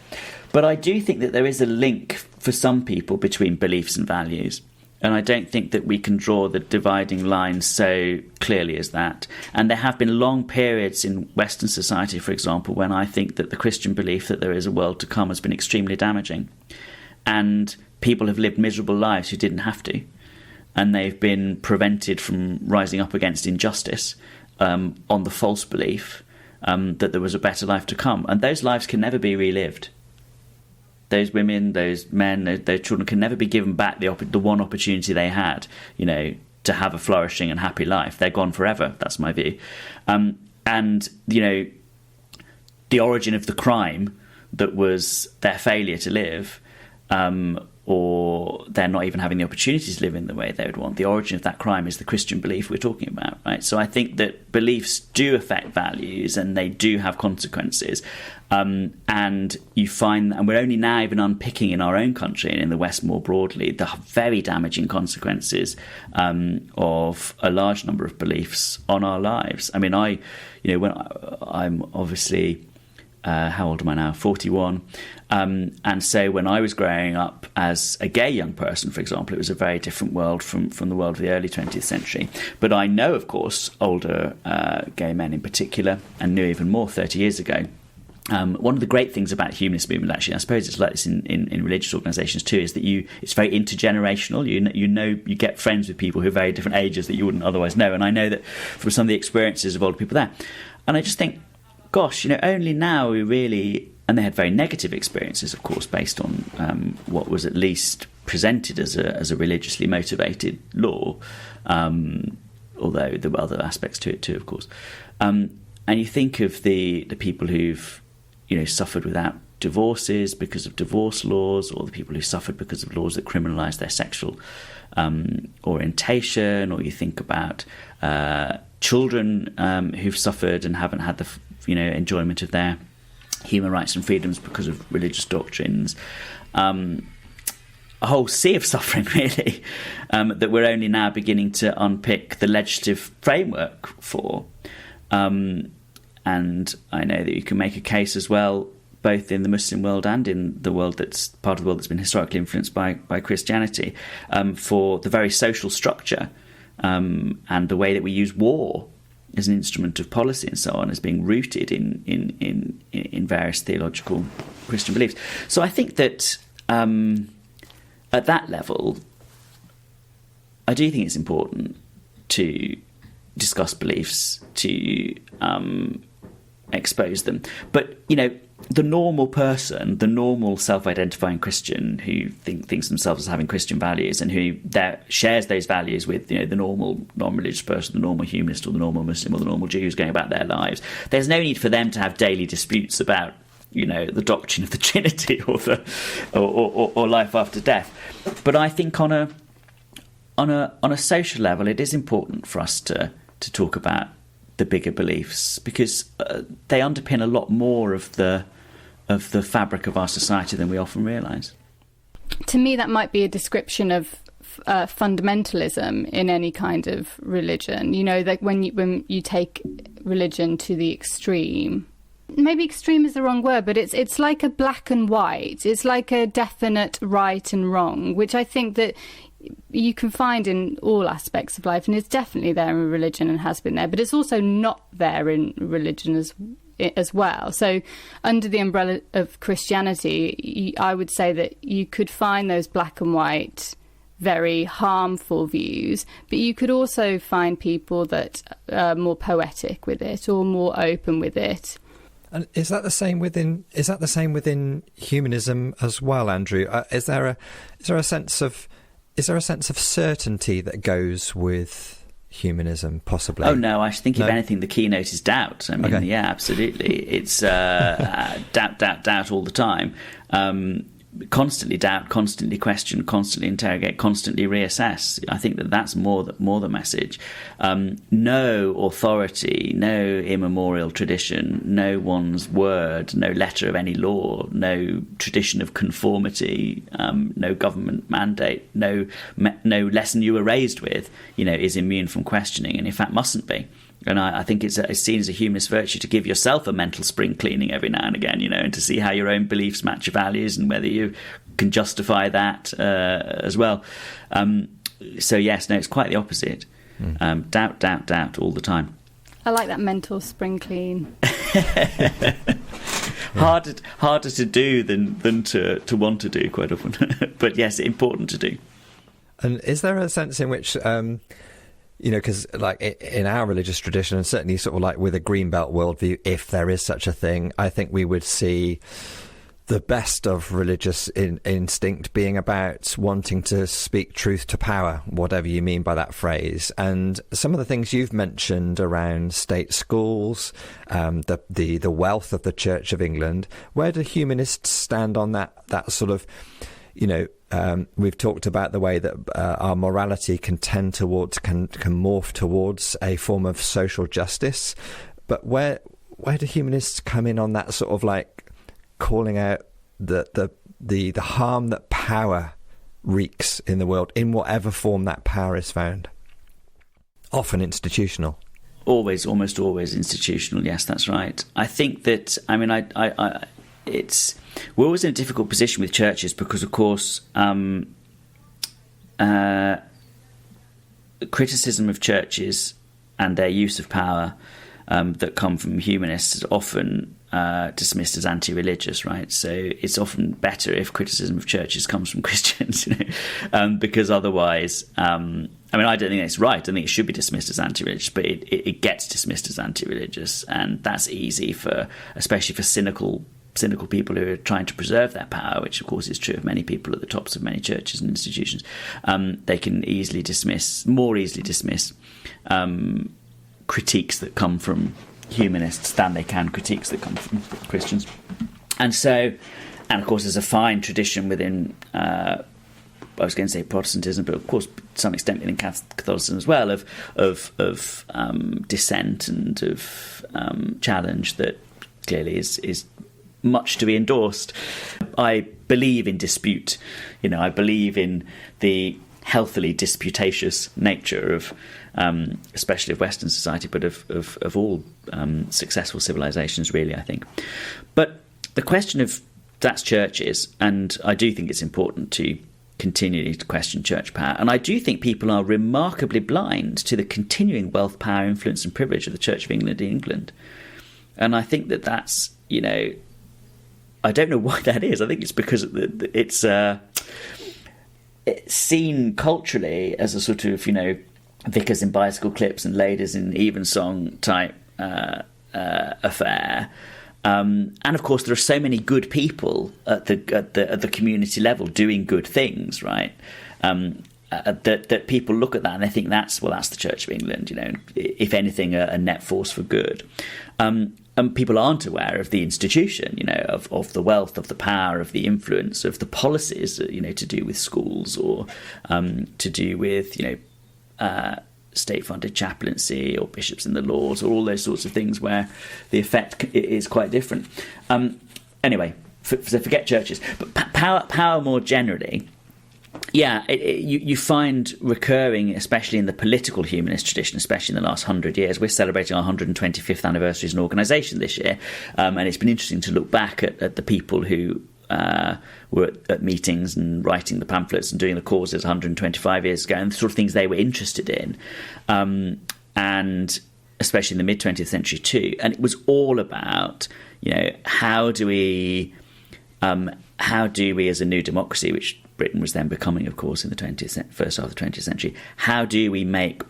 But I do think that there is a link for some people between beliefs and values. And I don't think that we can draw the dividing line so clearly as that. And there have been long periods in Western society, for example, when I think that the Christian belief that there is a world to come has been extremely damaging. And people have lived miserable lives who didn't have to. And they've been prevented from rising up against injustice on the false belief that there was a better life to come. And those lives can never be relived. Those women, those men, those children can never be given back the one opportunity they had, to have a flourishing and happy life. They're gone forever. That's my view. And the origin of the crime that was their failure to live, or they're not even having the opportunity to live in the way they would want. The origin of that crime is the Christian belief we're talking about, right? So I think that beliefs do affect values, and they do have consequences. And you find, and we're only now even unpicking in our own country and in the West more broadly, the very damaging consequences of a large number of beliefs on our lives. I mean, when I'm obviously, how old am I now? 41. And so when I was growing up as a gay young person, for example, it was a very different world from the world of the early 20th century. But I know, of course, older gay men in particular, and knew even more 30 years ago. One of the great things about the humanist movement, actually, I suppose it's like this in religious organisations too, is that it's very intergenerational. You get friends with people who are very different ages that you wouldn't otherwise know. And I know that from some of the experiences of older people there. And I just think, gosh, only now we really... And they had very negative experiences, of course, based on what was at least presented as a religiously motivated law, although there were other aspects to it too, of course. And you think of the people who've suffered without divorces because of divorce laws, or the people who suffered because of laws that criminalise their sexual orientation, or you think about children who've suffered and haven't had the enjoyment of their human rights and freedoms because of religious doctrines. a whole sea of suffering, really, that we're only now beginning to unpick the legislative framework for. And I know that you can make a case as well, both in the Muslim world and in the world that's part of the world that's been historically influenced by Christianity, for the very social structure and the way that we use war as an instrument of policy and so on, as being rooted in various theological Christian beliefs. So I think that at that level, I do think it's important to discuss beliefs, to expose them. But, the normal person, the normal self-identifying Christian who thinks themselves as having Christian values and who shares those values with the normal non-religious person, the normal humanist or the normal Muslim or the normal Jew who's going about their lives, there's no need for them to have daily disputes about the doctrine of the Trinity or life after death. But I think on a social level, it is important for us to talk about the bigger beliefs, because they underpin a lot more of the fabric of our society than we often realise. To me, that might be a description of fundamentalism in any kind of religion. That when you take religion to the extreme, maybe extreme is the wrong word, but it's like a black and white. It's like a definite right and wrong, which I think that you can find in all aspects of life, and it's definitely there in religion and has been there, but it's also not there in religion as well. So under the umbrella of Christianity, I would say that you could find those black and white, very harmful views, but you could also find people that are more poetic with it or more open with it. And is that the same within humanism as well, Andrew? Is there a sense of certainty that goes with humanism, possibly? Oh, no, I think if anything, the keynote is doubt. I mean, yeah, absolutely. It's doubt all the time. Constantly doubt, constantly question, constantly interrogate, constantly reassess. I think that's more the message. No authority, no immemorial tradition, no one's word, no letter of any law, no tradition of conformity, no government mandate, no lesson you were raised with, is immune from questioning, and in fact mustn't be. And I think it's seen as a humanist virtue to give yourself a mental spring cleaning every now and again, and to see how your own beliefs match your values and whether you can justify that as well. So yes, no, it's quite the opposite. Doubt all the time. I like that mental spring clean. Harder to do than to want to do quite often. But yes, important to do. And is there a sense in which... because like in our religious tradition, and certainly sort of like with a Greenbelt worldview, if there is such a thing, I think we would see the best of religious instinct being about wanting to speak truth to power, whatever you mean by that phrase. And some of the things you've mentioned around state schools, the wealth of the Church of England, where do humanists stand on that sort of, we've talked about the way that our morality can morph towards a form of social justice, but where do humanists come in on that sort of like calling out the harm that power wreaks in the world, in whatever form that power is found? Often institutional. Almost always institutional. Yes, that's right. I think that we're always in a difficult position with churches because, of course, criticism of churches and their use of power that come from humanists is often dismissed as anti-religious, right? So it's often better if criticism of churches comes from Christians, because otherwise, I don't think it's right. I think it should be dismissed as anti-religious, but it gets dismissed as anti-religious, and that's easy especially for cynical people who are trying to preserve their power, which of course is true of many people at the tops of many churches and institutions. They can more easily dismiss critiques that come from humanists than they can critiques that come from Christians. And of course there's a fine tradition within, I was going to say Protestantism, but of course to some extent within Catholicism as well, of dissent and of challenge that clearly is much to be endorsed. I believe in dispute. I believe in the healthily disputatious nature of, especially of Western society, but of all successful civilizations, really, I think. But the question of that's churches, and I do think it's important to continually to question church power. And I do think people are remarkably blind to the continuing wealth, power, influence and privilege of the Church of England in England. And I think that's, I don't know why that is. I think it's because it's seen culturally as a sort of, vicars in bicycle clips and ladies in evensong type affair. And of course, there are so many good people at the community level doing good things, right? That people look at that and they think that's the Church of England. If anything, a net force for good. And people aren't aware of the institution, of the wealth, of the power, of the influence, of the policies, to do with schools or to do with, state-funded chaplaincy or bishops in the laws or all those sorts of things where the effect is quite different. Anyway, so forget churches. But power more generally, you find recurring, especially in the political humanist tradition, especially in the last 100 years. We're celebrating our 125th anniversary as an organisation this year, and it's been interesting to look back at the people who were at meetings and writing the pamphlets and doing the causes 125 years ago, and the sort of things they were interested in, and especially in the mid-20th century too. And it was all about, how do we as a new democracy, which Britain was then becoming, of course, in the first half of the 20th century, how do we make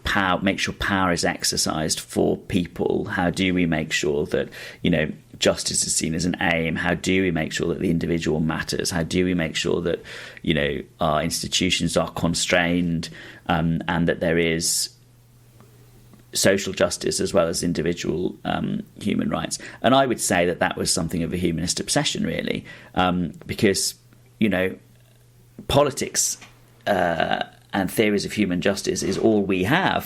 sure power is exercised for people? How do we make sure that, justice is seen as an aim? How do we make sure that the individual matters? How do we make sure that, our institutions are constrained, and that there is social justice as well as individual human rights? And I would say that was something of a humanist obsession, really, because, politics and theories of human justice is all we have.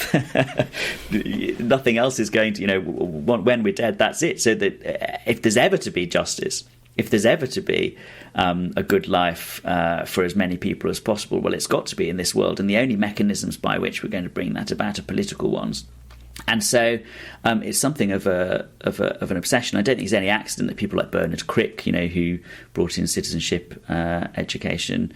Nothing else is going to, when we're dead, that's it. So that if there's ever to be justice, if there's ever to be a good life for as many people as possible, well, it's got to be in this world. And the only mechanisms by which we're going to bring that about are political ones. And so it's something of an obsession. I don't think it's any accident that people like Bernard Crick, who brought in citizenship education,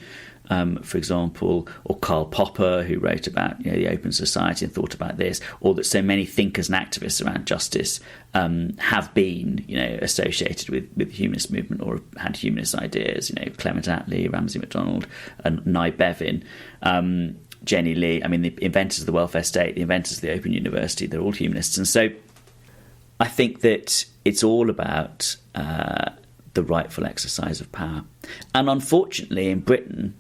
for example, or Karl Popper, who wrote about the Open Society and thought about this, or that so many thinkers and activists around justice have been, associated with the humanist movement or had humanist ideas. Clement Attlee, Ramsay MacDonald, and Nye Bevin. Jenny Lee, the inventors of the welfare state, the inventors of the Open University, they're all humanists. And so I think that it's all about the rightful exercise of power. And unfortunately, in Britain,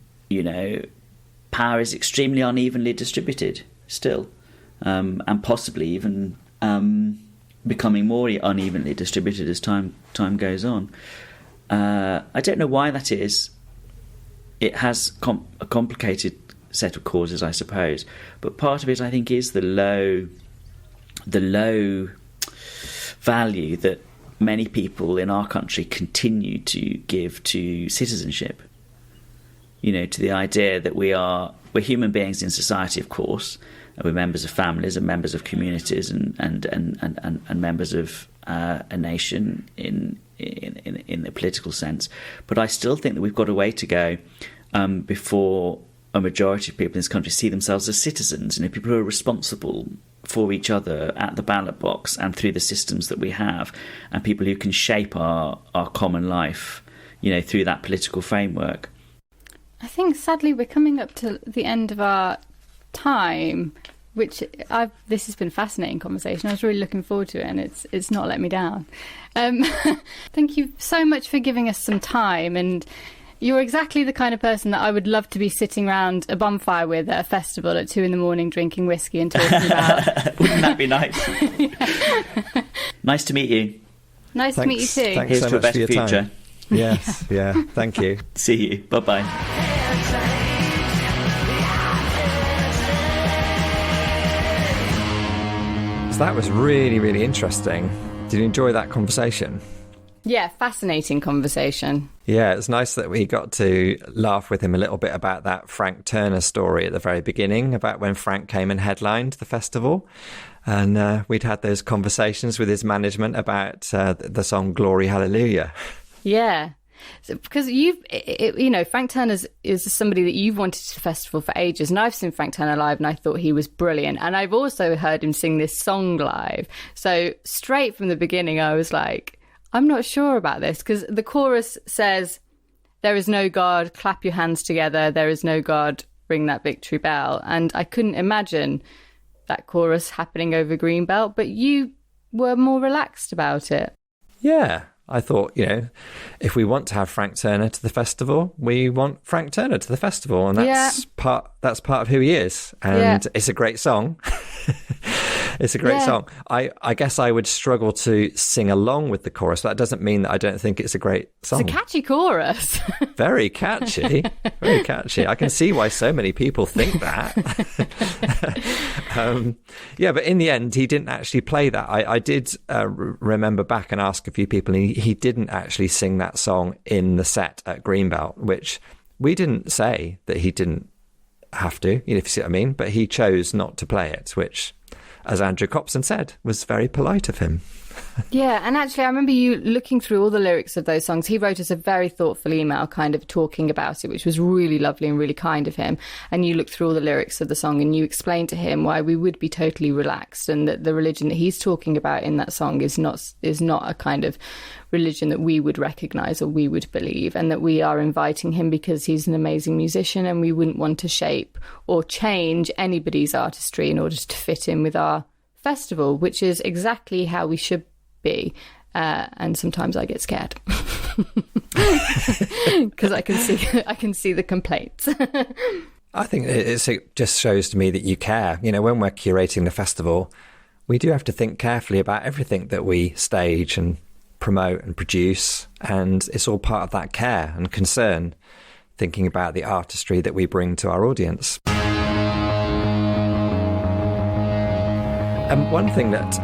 power is extremely unevenly distributed still, and possibly even becoming more unevenly distributed as time goes on. I don't know why that is. It has a complicated set of causes, I suppose, but part of it, I think, is the low value that many people in our country continue to give to citizenship. To the idea that we're human beings in society, of course, and we're members of families and members of communities and members of a nation in the political sense. But I still think that we've got a way to go before a majority of people in this country see themselves as citizens, people who are responsible for each other at the ballot box and through the systems that we have, and people who can shape our common life, through that political framework. I think, sadly, we're coming up to the end of our time, which this has been a fascinating conversation. I was really looking forward to it, and it's not let me down. Thank you so much for giving us some time, and you're exactly the kind of person that I would love to be sitting around a bonfire with at a festival at 2 a.m, drinking whiskey and talking about. Wouldn't that be nice? Yeah. Nice to meet you. Nice to meet you too. Thanks Here's so to a much for better your future. time. Yes, yeah. Thank you. See you. Bye-bye. So that was really, really interesting. Did you enjoy that conversation? Yeah, fascinating conversation. Yeah, it's nice that we got to laugh with him a little bit about that Frank Turner story at the very beginning, about when Frank came and headlined the festival. And we'd had those conversations with his management about the song Glory Hallelujah. Yeah. So, because Frank Turner is somebody that you've wanted to the festival for ages, and I've seen Frank Turner live and I thought he was brilliant, and I've also heard him sing this song live. So straight from the beginning I was like, I'm not sure about this, because the chorus says, there is no God, clap your hands together, there is no God, ring that victory bell. And I couldn't imagine that chorus happening over Greenbelt, but you were more relaxed about it. Yeah. I thought, if we want to have Frank Turner to the festival, we want Frank Turner to the festival, and that's part of who he is. And it's a great song. It's a great song. I guess I would struggle to sing along with the chorus, but that doesn't mean that I don't think it's a great song. It's a catchy chorus. Very catchy. Very catchy. I can see why so many people think that. But in the end, he didn't actually play that. I did remember back and ask a few people, and he didn't actually sing that song in the set at Greenbelt, which we didn't say that he didn't have to, if you see what I mean, but he chose not to play it, which, as Andrew Copson said, was very polite of him. Yeah, and actually I remember you looking through all the lyrics of those songs. He wrote us a very thoughtful email kind of talking about it, which was really lovely and really kind of him. And you looked through all the lyrics of the song and you explained to him why we would be totally relaxed, and that the religion that he's talking about in that song is not a kind of religion that we would recognise or we would believe, and that we are inviting him because he's an amazing musician, and we wouldn't want to shape or change anybody's artistry in order to fit in with our festival, which is exactly how we should be. And sometimes I get scared because I can see the complaints. I think it just shows to me that you care. When we're curating the festival, we do have to think carefully about everything that we stage and promote and produce, and it's all part of that care and concern, thinking about the artistry that we bring to our audience. And one thing that,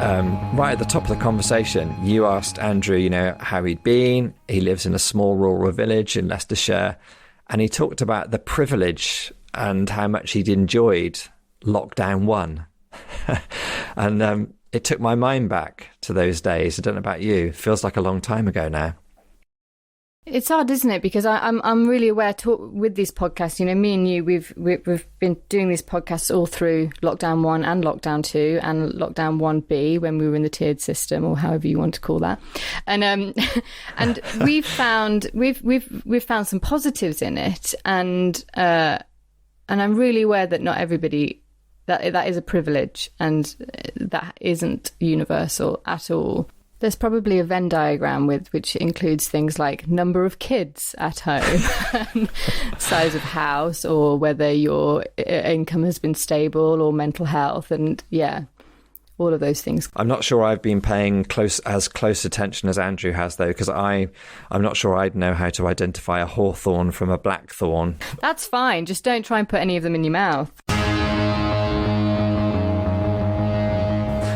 right at the top of the conversation, you asked Andrew, how he'd been. He lives in a small rural village in Leicestershire, and he talked about the privilege and how much he'd enjoyed lockdown 1. And it took my mind back to those days. I don't know about you. It feels like a long time ago now. It's odd, isn't it? Because I'm really aware with these podcasts. Me and you, we've been doing these podcasts all through lockdown 1 and lockdown 2 and lockdown 1B when we were in the tiered system, or however you want to call that. And and we've found some positives in it, and I'm really aware that not everybody that is a privilege, and that isn't universal at all. There's probably a Venn diagram which includes things like number of kids at home, size of house, or whether your income has been stable, or mental health, and all of those things. I'm not sure I've been paying close attention as Andrew has, though, because I'm not sure I'd know how to identify a hawthorn from a blackthorn. That's fine. Just don't try and put any of them in your mouth.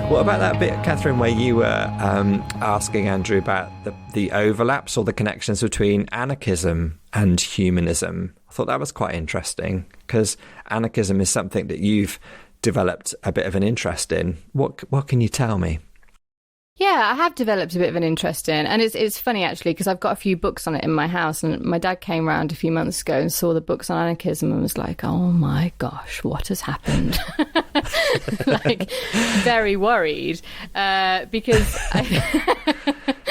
What about that bit, Katherine, where you were asking Andrew about the overlaps or the connections between anarchism and humanism? I thought that was quite interesting, because anarchism is something that you've developed a bit of an interest in. What can you tell me? Yeah, I have developed a bit of an interest in, and it's funny actually, because I've got a few books on it in my house, and my dad came round a few months ago and saw the books on anarchism and was like, oh my gosh, what has happened? Very worried, because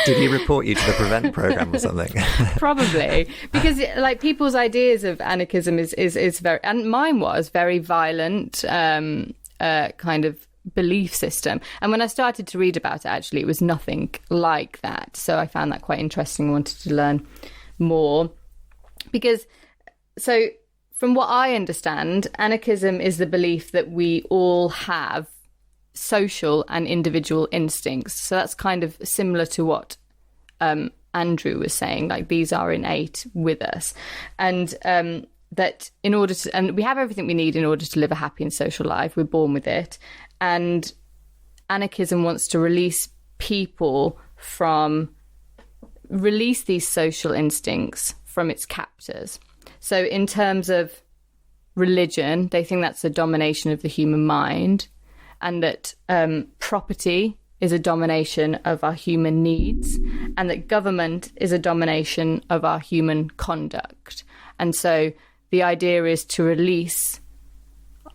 Did he report you to the Prevent programme or something? Probably, because people's ideas of anarchism is very, and mine was very violent, kind of belief system. And when I started to read about it, actually, it was nothing like that. So I found that quite interesting, wanted to learn more. Because, so from what I understand, anarchism is the belief that we all have social and individual instincts. So that's kind of similar to what Andrew was saying, like these are innate with us. And that in order to, and we have everything we need in order to live a happy and social life, we're born with it. And anarchism wants to release people from release these social instincts from its captors. So in terms of religion, they think that's a domination of the human mind, and that property is a domination of our human needs, and that government is a domination of our human conduct. And so the idea is to release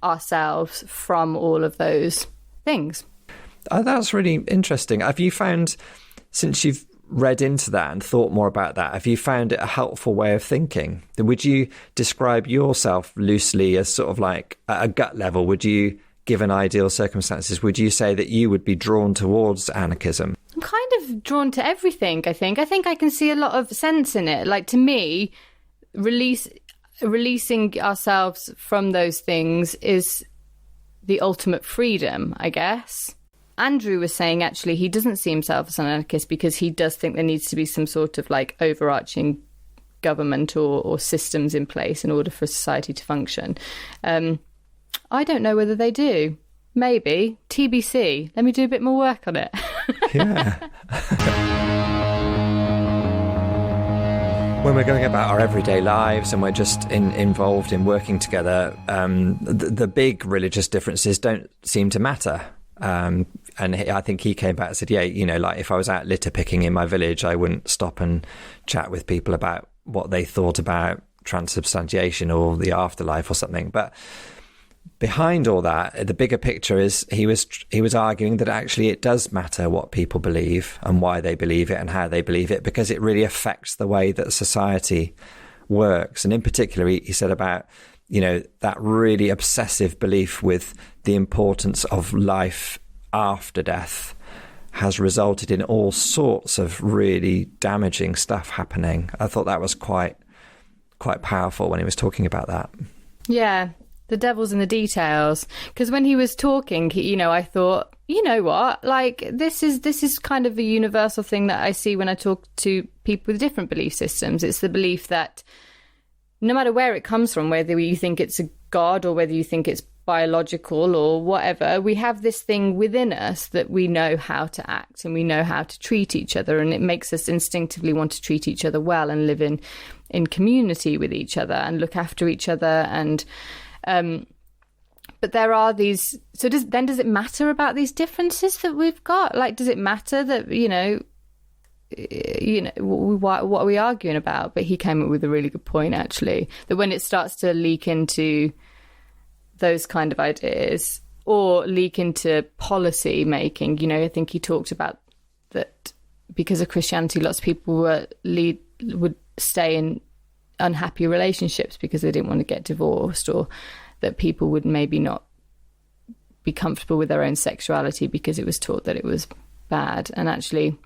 ourselves from all of those things. Oh, that's really interesting. Have you found, since you've read into that and thought more about that, have you found it a helpful way of thinking? Would you describe yourself loosely as sort of like at a gut level? Would you, given ideal circumstances, would you say that you would be drawn towards anarchism? I'm kind of drawn to everything, I think. I think I can see a lot of sense in it. Like, to me, releasing ourselves from those things is the ultimate freedom, I guess. Andrew was saying, actually, he doesn't see himself as an anarchist because he does think there needs to be some sort of like overarching government or systems in place in order for society to function. I don't know whether they do. Maybe. TBC. Let me do a bit more work on it. Yeah. When we're going about our everyday lives and we're just involved in working together, the big religious differences don't seem to matter. And I think he came back and said, yeah, you know, like if I was out litter picking in my village, I wouldn't stop and chat with people about what they thought about transubstantiation or the afterlife or something. But behind all that, the bigger picture is he was arguing that actually it does matter what people believe and why they believe it and how they believe it, because it really affects the way that society works. And in particular, he said about, you know, that really obsessive belief with the importance of life after death has resulted in all sorts of really damaging stuff happening. I thought that was quite powerful when he was talking about that. Yeah, the devil's in the details. Because when he was talking, you know, I thought, you know what, like this is kind of a universal thing that I see when I talk to people with different belief systems. It's the belief that no matter where it comes from, whether you think it's a god or whether you think it's biological or whatever, we have this thing within us that we know how to act and we know how to treat each other, and it makes us instinctively want to treat each other well and live in community with each other and look after each other. And but there are these, so does it matter about these differences that we've got? Like, does it matter that, you know, what are we arguing about? But he came up with a really good point, actually, that when it starts to leak into those kind of ideas or leak into policy making, you know, I think he talked about that because of Christianity, lots of people would stay in unhappy relationships because they didn't want to get divorced, or that people would maybe not be comfortable with their own sexuality because it was taught that it was bad. And actually,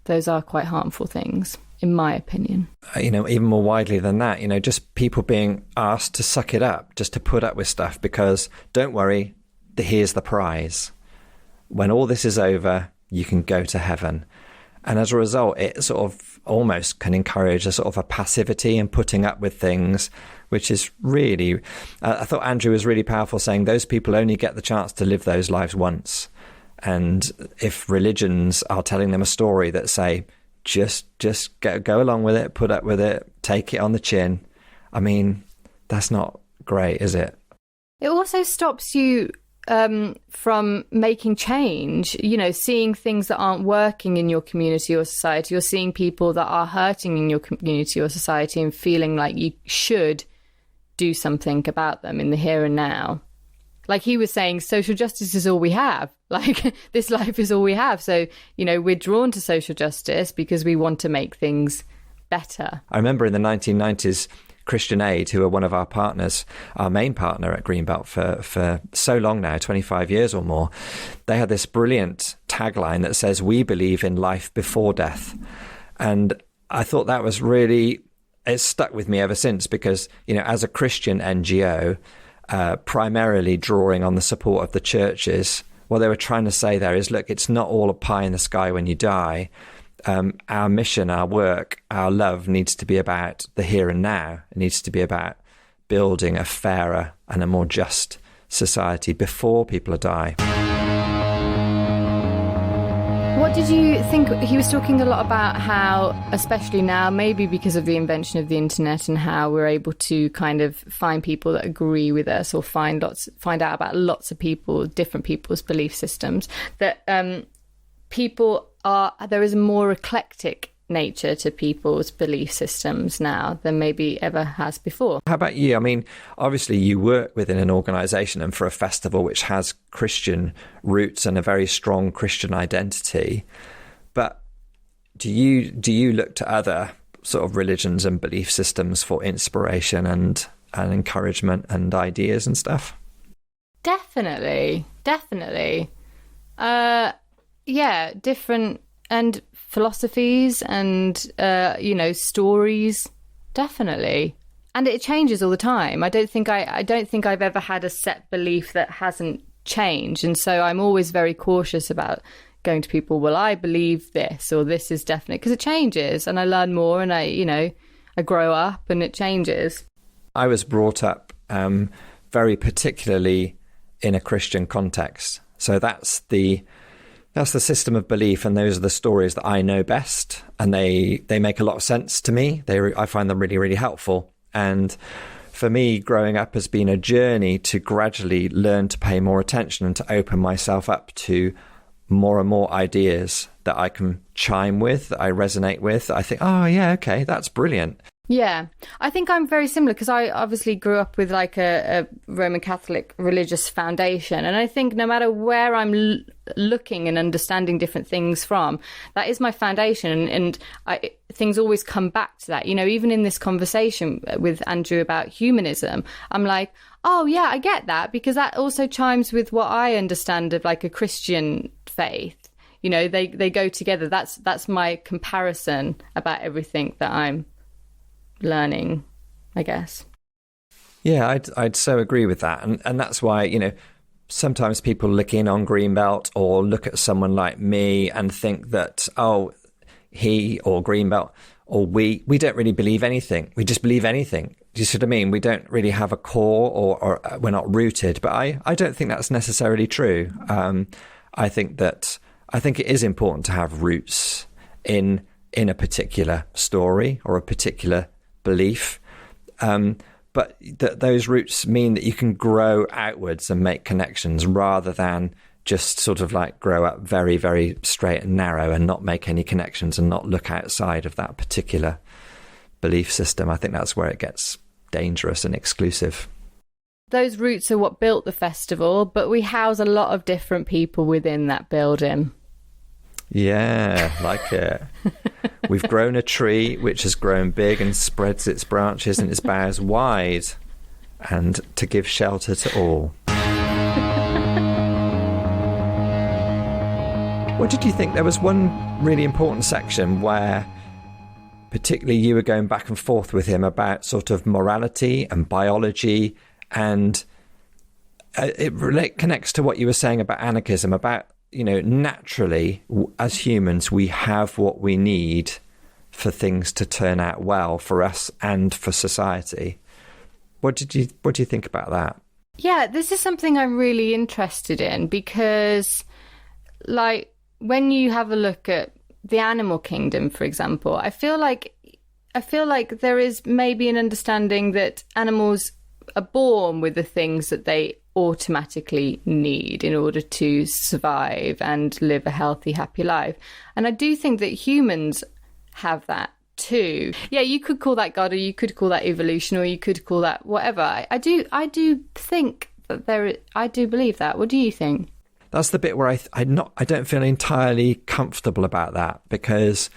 those are quite harmful things, in my opinion. You know, even more widely than that, you know, just people being asked to suck it up, just to put up with stuff because, don't worry, here's the prize. When all this is over, you can go to heaven. And as a result, it sort of almost can encourage a sort of a passivity and putting up with things, which is really, I thought Andrew was really powerful, saying those people only get the chance to live those lives once. And if religions are telling them a story that say, just go along with it, put up with it, take it on the chin, I mean, that's not great, is it? It also stops you from making change, you know, seeing things that aren't working in your community or society, or seeing people that are hurting in your community or society and feeling like you should do something about them in the here and now. Like he was saying, social justice is all we have. Like, this life is all we have. So, you know, we're drawn to social justice because we want to make things better. I remember in the 1990s, Christian Aid, who are one of our partners, our main partner at Greenbelt for so long now, 25 years or more, they had this brilliant tagline that says, "We believe in life before death." And I thought that was really, it's stuck with me ever since, because, you know, as a Christian NGO, primarily drawing on the support of the churches, what they were trying to say there is, look, it's not all a pie in the sky when you die. Our mission, our work, our love needs to be about the here and now. It needs to be about building a fairer and a more just society before people die. What What did you think? He was talking a lot about how, especially now, maybe because of the invention of the internet and how we're able to kind of find people that agree with us or find out about lots of people, different people's belief systems, that there is a more eclectic nature to people's belief systems now than maybe ever has before. How about you? I mean, obviously you work within an organisation and for a festival which has Christian roots and a very strong Christian identity, but do you look to other sort of religions and belief systems for inspiration and encouragement and ideas and stuff? Definitely. Yeah, different and philosophies and stories, definitely. And it changes all the time. I don't think I've ever had a set belief that hasn't changed, and so I'm always very cautious about going to people, well, I believe this, or this is definite, because it changes and I learn more and I grow up and it changes. I was brought up very particularly in a Christian context, so that's the system of belief, and those are the stories that I know best, and they make a lot of sense to me. I find them really, really helpful. And for me, growing up has been a journey to gradually learn to pay more attention and to open myself up to more and more ideas that I can chime with, that I resonate with, that I think, oh, yeah, okay, that's brilliant. Yeah, I think I'm very similar because I obviously grew up with like a Roman Catholic religious foundation. And I think no matter where I'm looking and understanding different things from, that is my foundation. And things always come back to that. You know, even in this conversation with Andrew about humanism, I'm like, oh, yeah, I get that, because that also chimes with what I understand of like a Christian faith. You know, they go together. That's my comparison about everything that I'm learning, I guess. Yeah, I'd so agree with that. And that's why, you know, sometimes people look in on Greenbelt or look at someone like me and think that, oh, he or Greenbelt or we don't really believe anything. We just believe anything. Do you see what I mean? We don't really have a core or we're not rooted. But I don't think that's necessarily true. I think it is important to have roots in a particular story or a particular belief, but those roots mean that you can grow outwards and make connections rather than just sort of like grow up very, very straight and narrow and not make any connections and not look outside of that particular belief system. I think that's where it gets dangerous and exclusive. Those roots are what built the festival, but we house a lot of different people within that building. Yeah, like it. We've grown a tree which has grown big and spreads its branches and its boughs wide, and to give shelter to all. What did you think? There was one really important section where particularly you were going back and forth with him about sort of morality and biology, and it connects to what you were saying about anarchism, about, you know, naturally, as humans, we have what we need for things to turn out well for us and for society. What do you think about that? Yeah, this is something I'm really interested in because, like, when you have a look at the animal kingdom, for example, I feel like there is maybe an understanding that animals are born with the things that they automatically need in order to survive and live a healthy, happy life. And I do think that humans have that too. Yeah, you could call that God, or you could call that evolution, or you could call that whatever. I do think that I do believe that. What do you think? That's the bit where I don't feel entirely comfortable about that, because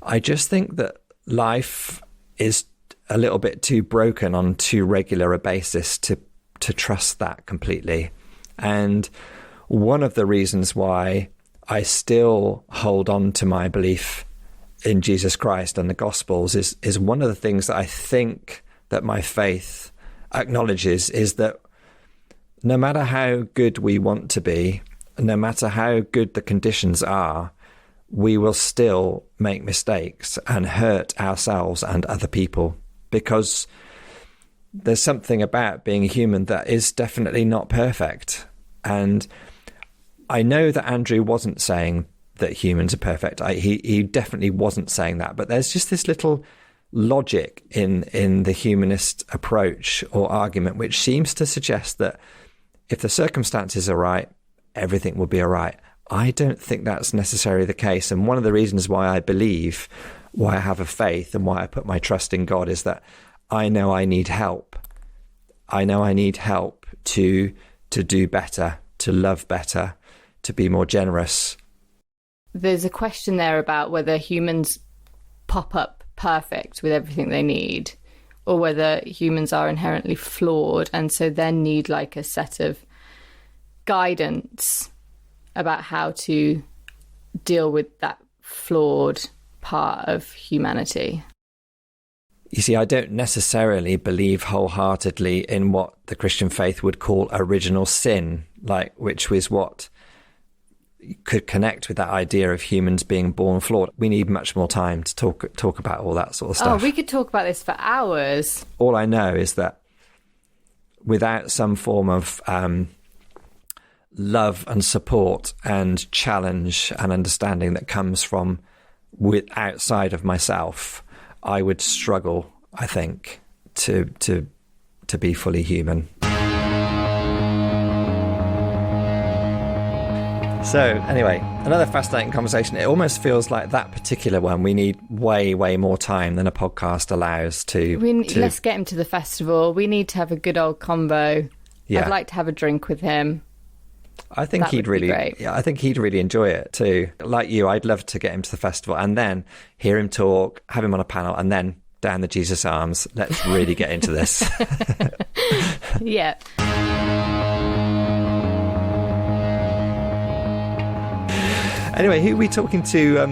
I just think that life is a little bit too broken on too regular a basis to trust that completely. And one of the reasons why I still hold on to my belief in Jesus Christ and the Gospels is one of the things that I think that my faith acknowledges, is that no matter how good we want to be, no matter how good the conditions are, we will still make mistakes and hurt ourselves and other people, because there's something about being a human that is definitely not perfect. And I know that Andrew wasn't saying that humans are perfect. He definitely wasn't saying that. But there's just this little logic in the humanist approach or argument, which seems to suggest that if the circumstances are right, everything will be all right. I don't think that's necessarily the case. And one of the reasons why I believe, why I have a faith and why I put my trust in God is that I know I need help. I know I need help to do better, to love better, to be more generous. There's a question there about whether humans pop up perfect with everything they need, or whether humans are inherently flawed and so then need like a set of guidance about how to deal with that flawed part of humanity. You see, I don't necessarily believe wholeheartedly in what the Christian faith would call original sin, which was what could connect with that idea of humans being born flawed. We need much more time to talk about all that sort of stuff. Oh, we could talk about this for hours. All I know is that without some form of love and support and challenge and understanding that comes from outside of myself, I would struggle, I think, to be fully human. So anyway, another fascinating conversation. It almost feels like that particular one, we need way, way more time than a podcast allows to... Let's get him to the festival. We need to have a good old convo. Yeah. I'd like to have a drink with him. I think he'd really enjoy it too. Like you, I'd love to get him to the festival and then hear him talk, have him on a panel, and then down the Jesus arms. Let's really get into this. Yeah. Anyway, who are we talking to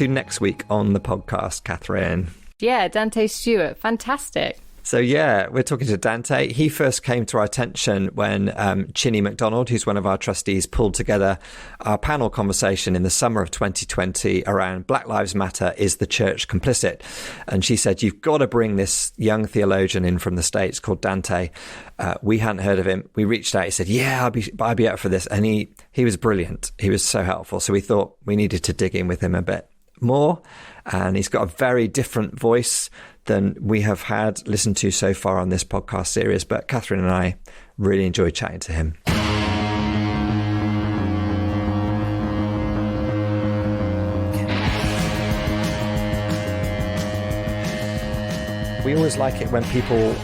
next week on the podcast, Katherine? Yeah, Dante Stewart. Fantastic. So, yeah, we're talking to Dante. He first came to our attention when Chinny MacDonald, who's one of our trustees, pulled together our panel conversation in the summer of 2020 around Black Lives Matter, Is the Church Complicit? And she said, you've got to bring this young theologian in from the States called Dante. We hadn't heard of him. We reached out. He said, yeah, I'd be up for this. And he was brilliant. He was so helpful. So we thought we needed to dig in with him a bit more. And he's got a very different voice than we have had listened to so far on this podcast series. But Katherine and I really enjoyed chatting to him. We always like it when people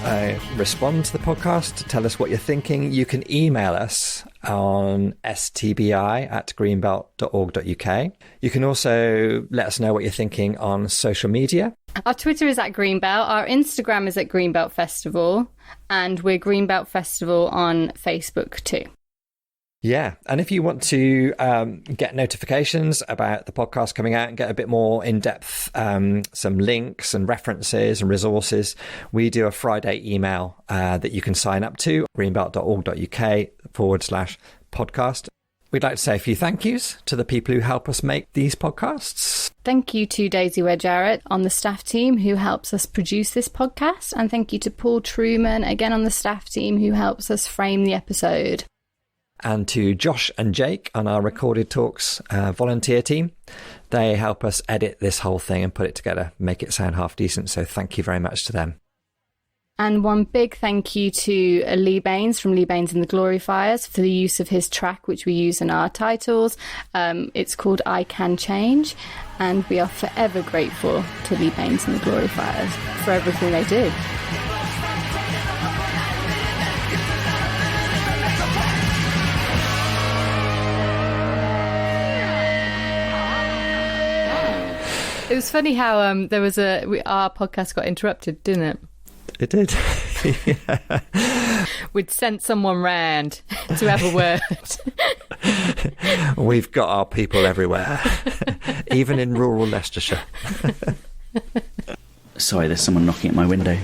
respond to the podcast, to tell us what you're thinking. You can email us on stbi@greenbelt.org.uk. You can also let us know what you're thinking on social media. Our Twitter is @Greenbelt. Our Instagram is @Greenbelt Festival. And we're Greenbelt Festival on Facebook too. Yeah. And if you want to get notifications about the podcast coming out and get a bit more in-depth, some links and references and resources, we do a Friday email that you can sign up to, greenbelt.org.uk/podcast. We'd like to say a few thank yous to the people who help us make these podcasts. Thank you to Daisy Ware-Jarrett on the staff team who helps us produce this podcast. And thank you to Paul Truman, again on the staff team, who helps us frame the episode. And to Josh and Jake on our Recorded Talks volunteer team. They help us edit this whole thing and put it together, make it sound half decent. So thank you very much to them. And one big thank you to Lee Baines from Lee Baines and the Glorifiers for the use of his track, which we use in our titles. It's called I Can Change. And we are forever grateful to Lee Baines and the Glorifiers for everything they do. It was funny how there was our podcast got interrupted, didn't it? It did. Yeah. We'd sent someone round to have a word. We've got our people everywhere, even in rural Leicestershire. Sorry, there's someone knocking at my window.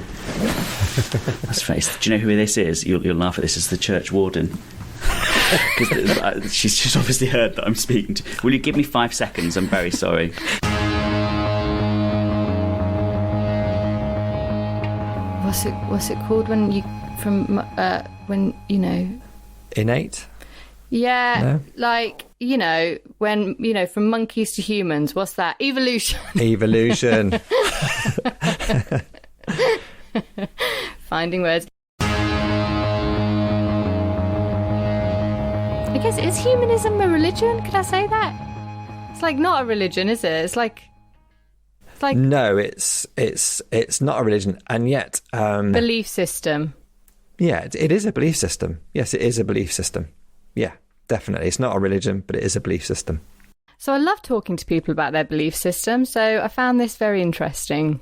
That's face. Do you know who this is? You'll laugh at this. It's the church warden. Because she's obviously heard that I'm speaking to. Will you give me 5 seconds? I'm very sorry. What's it called when you Innate? Yeah, No? like you know, when, you know, from monkeys to humans, what's that? Evolution. Evolution. Finding words. I guess, is humanism a religion? Can I say that? It's like not a religion, is it? It's like no, it's not a religion, and yet belief system. Yeah, it is a belief system. Yes, it is a belief system. Yeah, definitely. It's not a religion, but it is a belief system. So I love talking to people about their belief system. So I found this very interesting.